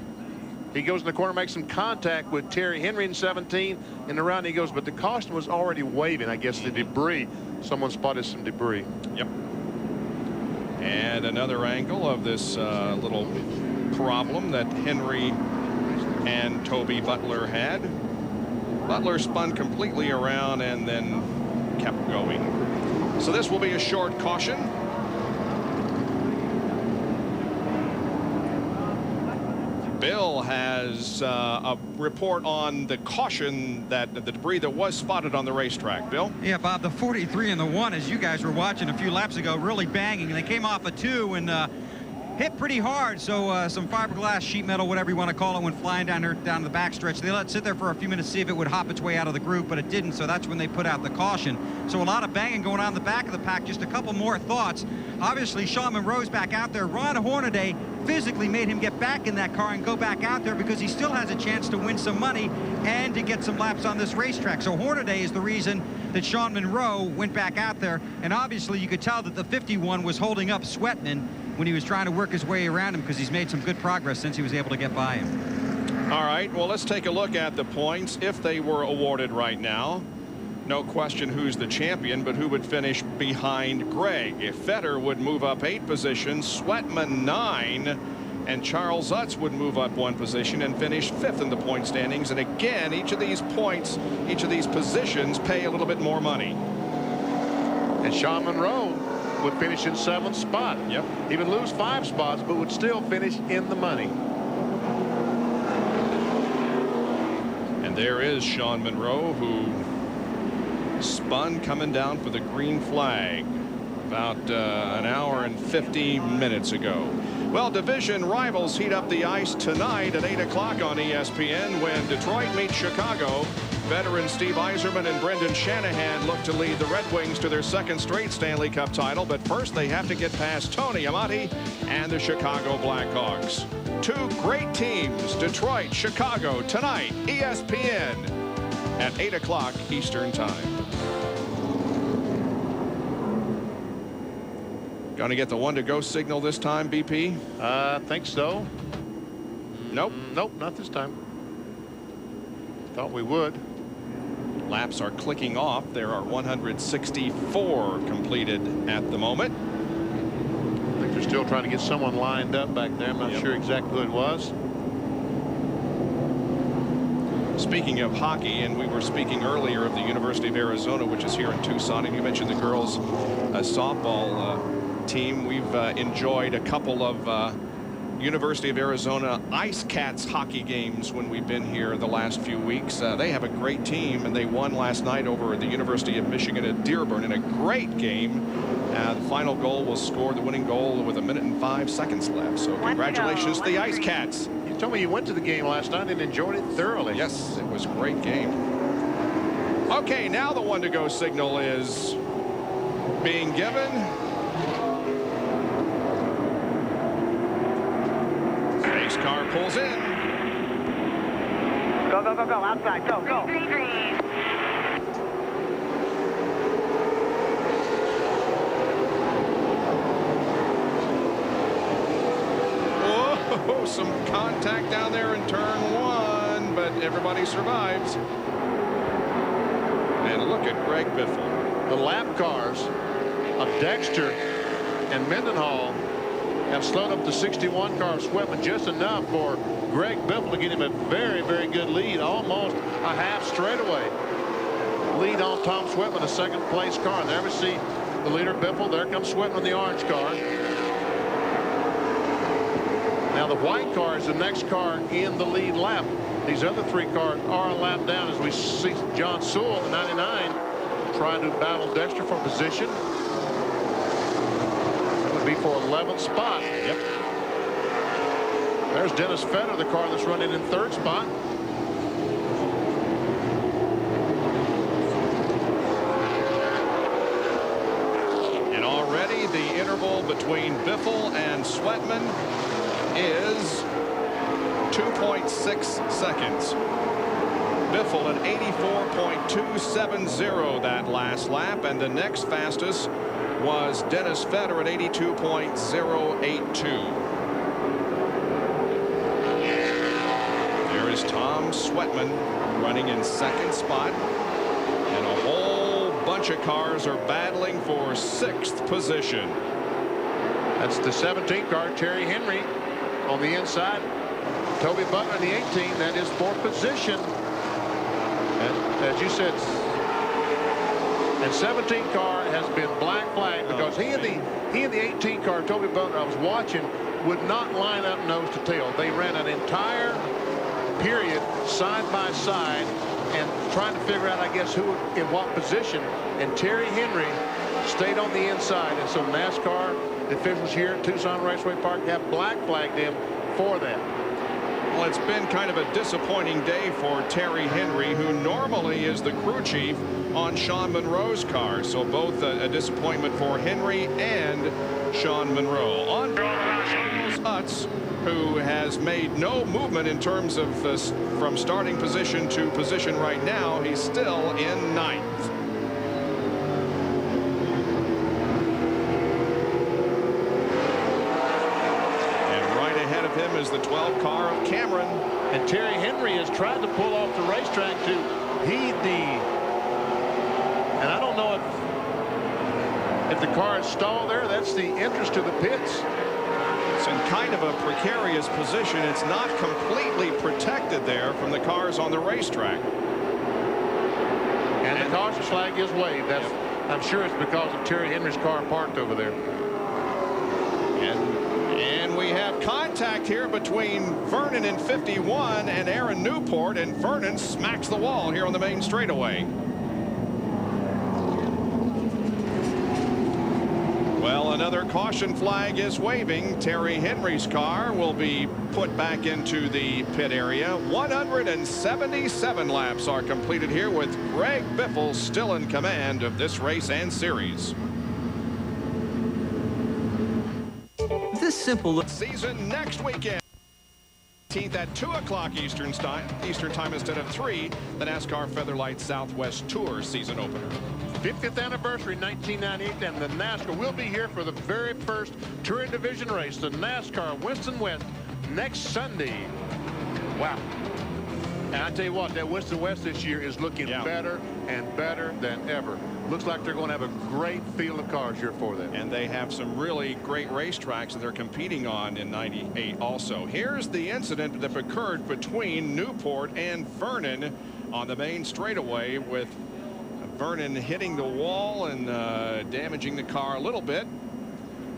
He goes in the corner, makes some contact with Terry Henry in 17. In the round he goes, but the caution was already waving. I guess the debris, someone spotted some debris. Yep. And another angle of this little problem that Henry and Toby Butler had. Butler spun completely around and then kept going. So this will be a short caution. Bill has a report on the caution that the debris that was spotted on the racetrack. Bill? Yeah, Bob, the 43 and the 1, as you guys were watching a few laps ago, really banging. They came off a 2 and hit pretty hard. So some fiberglass, sheet metal, whatever you want to call it, went flying down the backstretch. They let it sit there for a few minutes to see if it would hop its way out of the group, but it didn't. So that's when they put out the caution. So a lot of banging going on in the back of the pack. Just a couple more thoughts. Obviously, Sean Monroe's back out there. Ron Hornaday physically made him get back in that car and go back out there because he still has a chance to win some money and to get some laps on this racetrack. So Hornaday is the reason that Sean Monroe went back out there. And obviously, you could tell that the 51 was holding up Sweatman when he was trying to work his way around him because he's made some good progress since he was able to get by him. All right, well, let's take a look at the points if they were awarded right now. No question who's the champion, but who would finish behind Greg? If Fetter would move up 8 positions, Sweatman 9, and Charles Utz would move up 1 position and finish 5th in the point standings. And again, each of these points, each of these positions pay a little bit more money. And Sean Monroe would finish in 7th spot. Yep. He would lose 5 spots, but would still finish in the money. And there is Sean Monroe, who spun coming down for the green flag about an hour and 50 minutes ago. Well, division rivals heat up the ice tonight at 8 o'clock on ESPN when Detroit meets Chicago. Veteran Steve Yzerman and Brendan Shanahan look to lead the Red Wings to their 2nd straight Stanley Cup title, but first they have to get past Tony Amati and the Chicago Blackhawks. 2 great teams, Detroit, Chicago, tonight, ESPN at 8 o'clock Eastern Time. Going to get the 1 to go signal this time, BP? I think so. Nope. Nope, not this time. Thought we would. Laps are clicking off. There are 164 completed at the moment. I think they're still trying to get someone lined up back there. I'm not sure exactly who it was. Speaking of hockey, and we were speaking earlier of the University of Arizona, which is here in Tucson, and you mentioned the girls softball team. We've enjoyed a couple of University of Arizona Ice Cats hockey games when we've been here the last few weeks. They have a great team, and they won last night over at the University of Michigan at Dearborn in a great game. The final goal was scored, the winning goal, with 1 minute and 5 seconds left. So congratulations to the Ice Cats. You told me you went to the game last night and enjoyed it thoroughly. Yes, it was a great game. Okay, now the 1 to go signal is being given. Race car pulls in. Go, go, go, go, outside, go, go. Green, green. Whoa, some contact down there in turn 1, but everybody survives. And look at Greg Biffle. The lap cars of Dexter and Mendenhall have slowed up the 61 car of Sweatman just enough for Greg Biffle to get him a very, very good lead, almost a half straightaway lead on Tom Sweatman, a 2nd place car. And there we see the leader Biffle. There comes Sweatman in the orange car. Now the white car is the next car in the lead lap. These other 3 cars are a lap down as we see John Sewell, the 99, trying to battle Dexter for position. That would be for 11th spot. Yep. There's Dennis Fetter, the car that's running in 3rd spot. And already the interval between Biffle and Sweatman is 2.6 seconds. Biffle at 84.270 that last lap, and the next fastest was Dennis Fetter at 82.082. There is Tom Sweatman running in 2nd spot, and a whole bunch of cars are battling for 6th position. That's the 17th car, Terry Henry, on the inside. Toby Butler in the 18. That is for position. And as you said, and 17 car has been black flagged because he and the 18 car, Toby Butler, I was watching, would not line up nose to tail. They ran an entire period side by side and trying to figure out, I guess, who in what position. And Terry Henry stayed on the inside. And so NASCAR, the officials here at Tucson Raceway Park have black flagged him for that. Well, it's been kind of a disappointing day for Terry Henry, who normally is the crew chief on Sean Monroe's car. So both a disappointment for Henry and Sean Monroe. On Charles Utz, who has made no movement in terms of from starting position to position right now. He's still in ninth. And right ahead of him is the 12 car of Cameron. And Terry Henry has tried to pull off the racetrack to heed and I don't know if the car is stalled there. That's the entrance to the pits. It's in kind of a precarious position. It's not completely protected there from the cars on the racetrack. And the caution flag is waved. That's, I'm sure it's because of Terry Henry's car parked over there. And we have contact here between Vernon in 51 and Aaron Newport, and Vernon smacks the wall here on the main straightaway. Well, another caution flag is waving. Terry Henry's car will be put back into the pit area. 177 laps are completed here with Greg Biffle still in command of this race and series. This simple look season next weekend. At 2 o'clock Eastern time instead of 3, the NASCAR Featherlight Southwest Tour season opener. 50th anniversary 1998, and the NASCAR will be here for the very first Touring Division race, the NASCAR Winston West, next Sunday. Wow. And I tell you what, that Winston West this year is looking better and better than ever. Looks like they're going to have a great field of cars here for them. And they have some really great racetracks that they're competing on in 98 also. Here's the incident that occurred between Newport and Vernon on the main straightaway, with Vernon hitting the wall and damaging the car a little bit.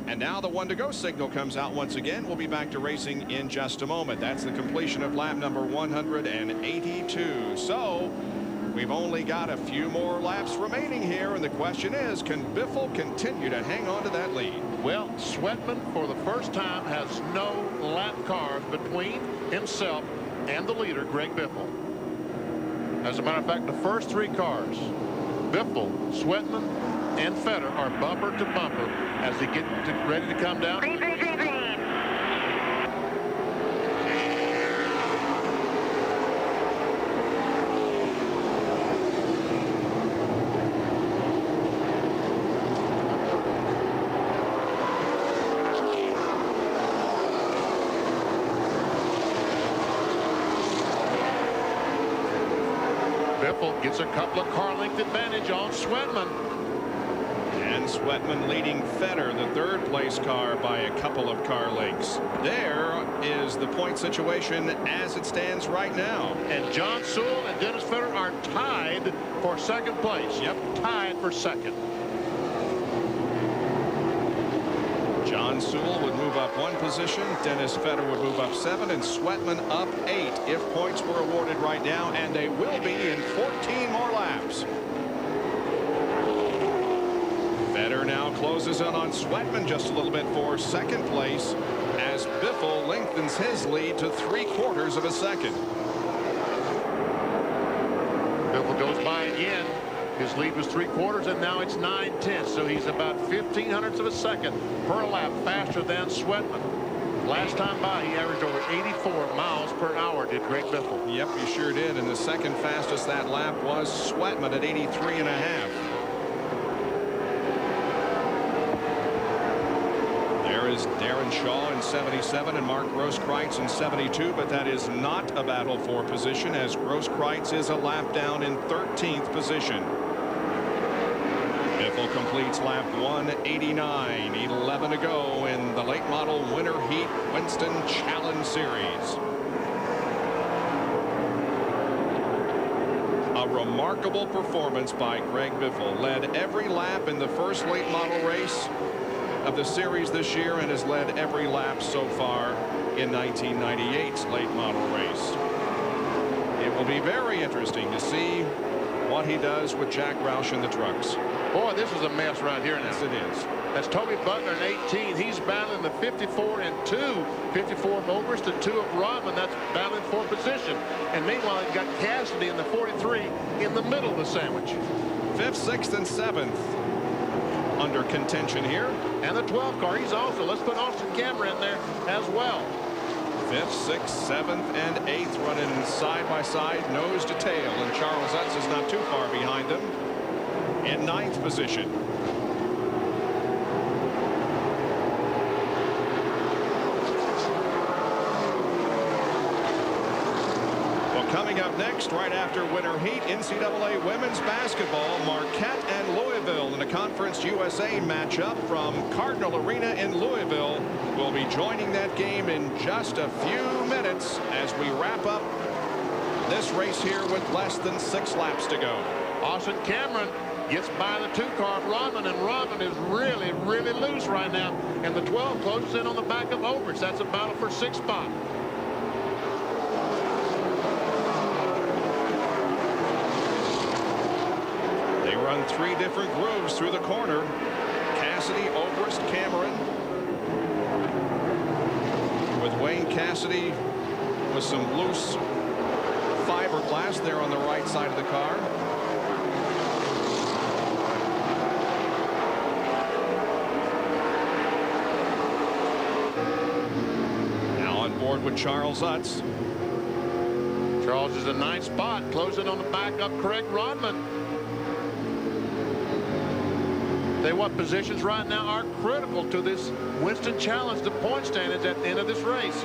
And now the 1 to go signal comes out once again. We'll be back to racing in just a moment. That's the completion of lap number 182. So we've only got a few more laps remaining here, and the question is, can Biffle continue to hang on to that lead? Well, Sweatman for the first time has no lap cars between himself and the leader, Greg Biffle. As a matter of fact, the first 3 cars, Biffle, Sweatman, and Fetter, are bumper to bumper as they get ready to come down. Green, green, green, green. Biffle gets a couple of car length advantage on Sweatman. And Sweatman leading Fetter, the 3rd place car, by a couple of car lengths. There is the point situation as it stands right now. And John Sewell and Dennis Fetter are tied for 2nd place. Yep, tied for 2nd. John Sewell would move up 1 position, Dennis Fetter would move up 7, and Sweatman up 8 if points were awarded right now, and they will be in 14 more laps. Fetter now closes in on Sweatman just a little bit for 2nd place, as Biffle lengthens his lead to 3/4 of a second. Biffle goes by again. His lead was 3/4, and now it's 9/10. So he's about 0.15 of a second per lap faster than Sweatman. Last time by, he averaged over 84 miles per hour, did Greg Biffle. Yep, he sure did. And the second fastest that lap was Sweatman at 83.5. There is Darren Shaw in 77 and Mark Grosskreutz in 72, but that is not a battle for position, as Grosskreutz is a lap down in 13th position. Biffle completes lap 189, 11 to go in the late model winter heat Winston Challenge Series. remarkable performance by Greg Biffle. Led every lap in the first late model race of the series this year and has led every lap so far in 1998's late model race. It will be very interesting to see what he does with Jack Roush in the trucks. Boy, this is a mess right here now. Yes, it is. That's Toby Butler in 18. He's battling the 54 and 2. 54 of Oberst and 2 of Rodman. That's battling for position. And meanwhile, he's got Cassidy in the 43 in the middle of the sandwich. 5th, 6th, and 7th under contention here. And the 12 car, he's also, let's put Austin Cameron in there as well. 5th, 6th, 7th, and 8th running side by side, nose to tail. And Charles Utz is not too far behind them in 9th position. Coming up next, right after winter heat, NCAA women's basketball, Marquette and Louisville in a Conference USA matchup from Cardinal Arena in Louisville. We'll be joining that game in just a few minutes as we wrap up this race here with less than 6 laps to go. Austin Cameron gets by the 2 car of Rodman, and Rodman is really, really loose right now. And the 12 closes in on the back of Oberst. That's a battle for 6th spot. Run 3 different grooves through the corner. Cassidy, Oberst, Cameron. With Wayne Cassidy with some loose fiberglass there on the right side of the car. Now on board with Charles Utz. Charles is in 9th spot, closing on the back of Craig Rodman. What positions right now are critical to this Winston Challenge, the point standings at the end of this race.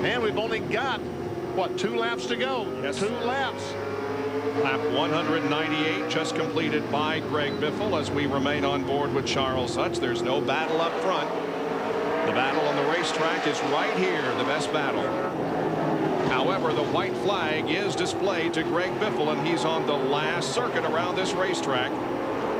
And we've only got, what, 2 laps to go? Yes. 2 laps. Lap 198 just completed by Greg Biffle as we remain on board with Charles Utz. There's no battle up front. The battle on the racetrack is right here, the best battle. However, the white flag is displayed to Greg Biffle, and he's on the last circuit around this racetrack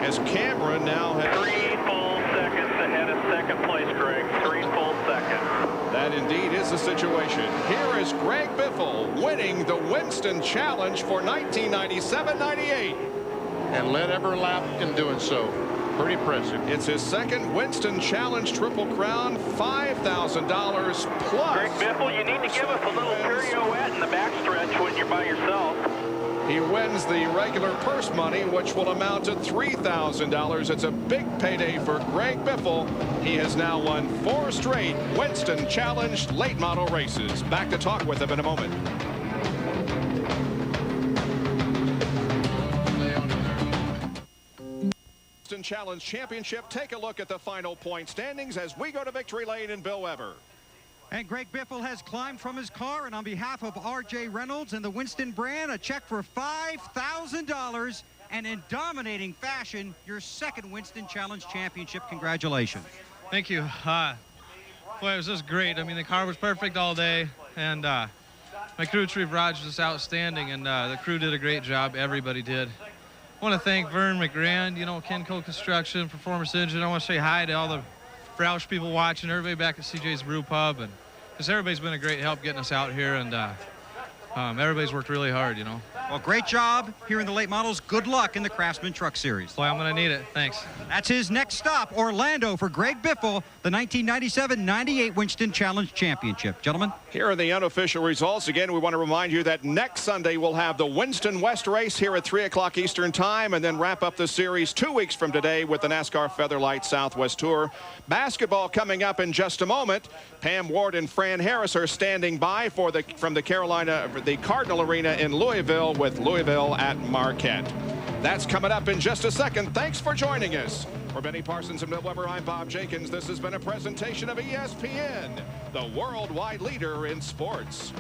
as Cameron now has 3 full seconds ahead of 2nd place, Greg. 3 full seconds. That indeed is the situation. Here is Greg Biffle winning the Winston Challenge for 1997-98. And led every lap in doing so. Pretty impressive. It's his 2nd Winston Challenge Triple Crown, $5,000 plus. Greg Biffle, you need to give us a little pirouette in the backstretch when you're by yourself. He wins the regular purse money, which will amount to $3,000. It's a big payday for Greg Biffle. He has now won 4 straight Winston Challenge late model races. Back to talk with him in a moment. Challenge Championship. Take a look at the final point standings as we go to victory lane in Bill Weber. And Greg Biffle has climbed from his car, and on behalf of R.J. Reynolds and the Winston brand, a check for $5,000, and in dominating fashion, your 2nd Winston Challenge Championship. Congratulations. Thank you. Boy, it was just great. I mean, the car was perfect all day, and my crew chief Raj was outstanding, and the crew did a great job. Everybody did. I want to thank Vern McGrand, you know, Kenco Construction, Performance Engine. I want to say hi to all the Roush people watching, everybody back at CJ's Brew Pub, and because everybody's been a great help getting us out here, and everybody's worked really hard, you know. Well, great job here in the late models. Good luck in the Craftsman Truck Series. Boy, I'm going to need it. Thanks. That's his next stop, Orlando, for Greg Biffle, the 1997-98 Winston Challenge Championship. Gentlemen. Here are the unofficial results. Again, we want to remind you that next Sunday we'll have the Winston West race here at 3 o'clock Eastern Time, and then wrap up the series 2 weeks from today with the NASCAR Featherlight Southwest Tour. Basketball coming up in just a moment. Pam Ward and Fran Harris are standing by from the Cardinal Arena in Louisville with Louisville at Marquette. That's coming up in just a second. Thanks for joining us. For Benny Parsons and Bill Weber, I'm Bob Jenkins. This has been a presentation of ESPN, the worldwide leader in sports.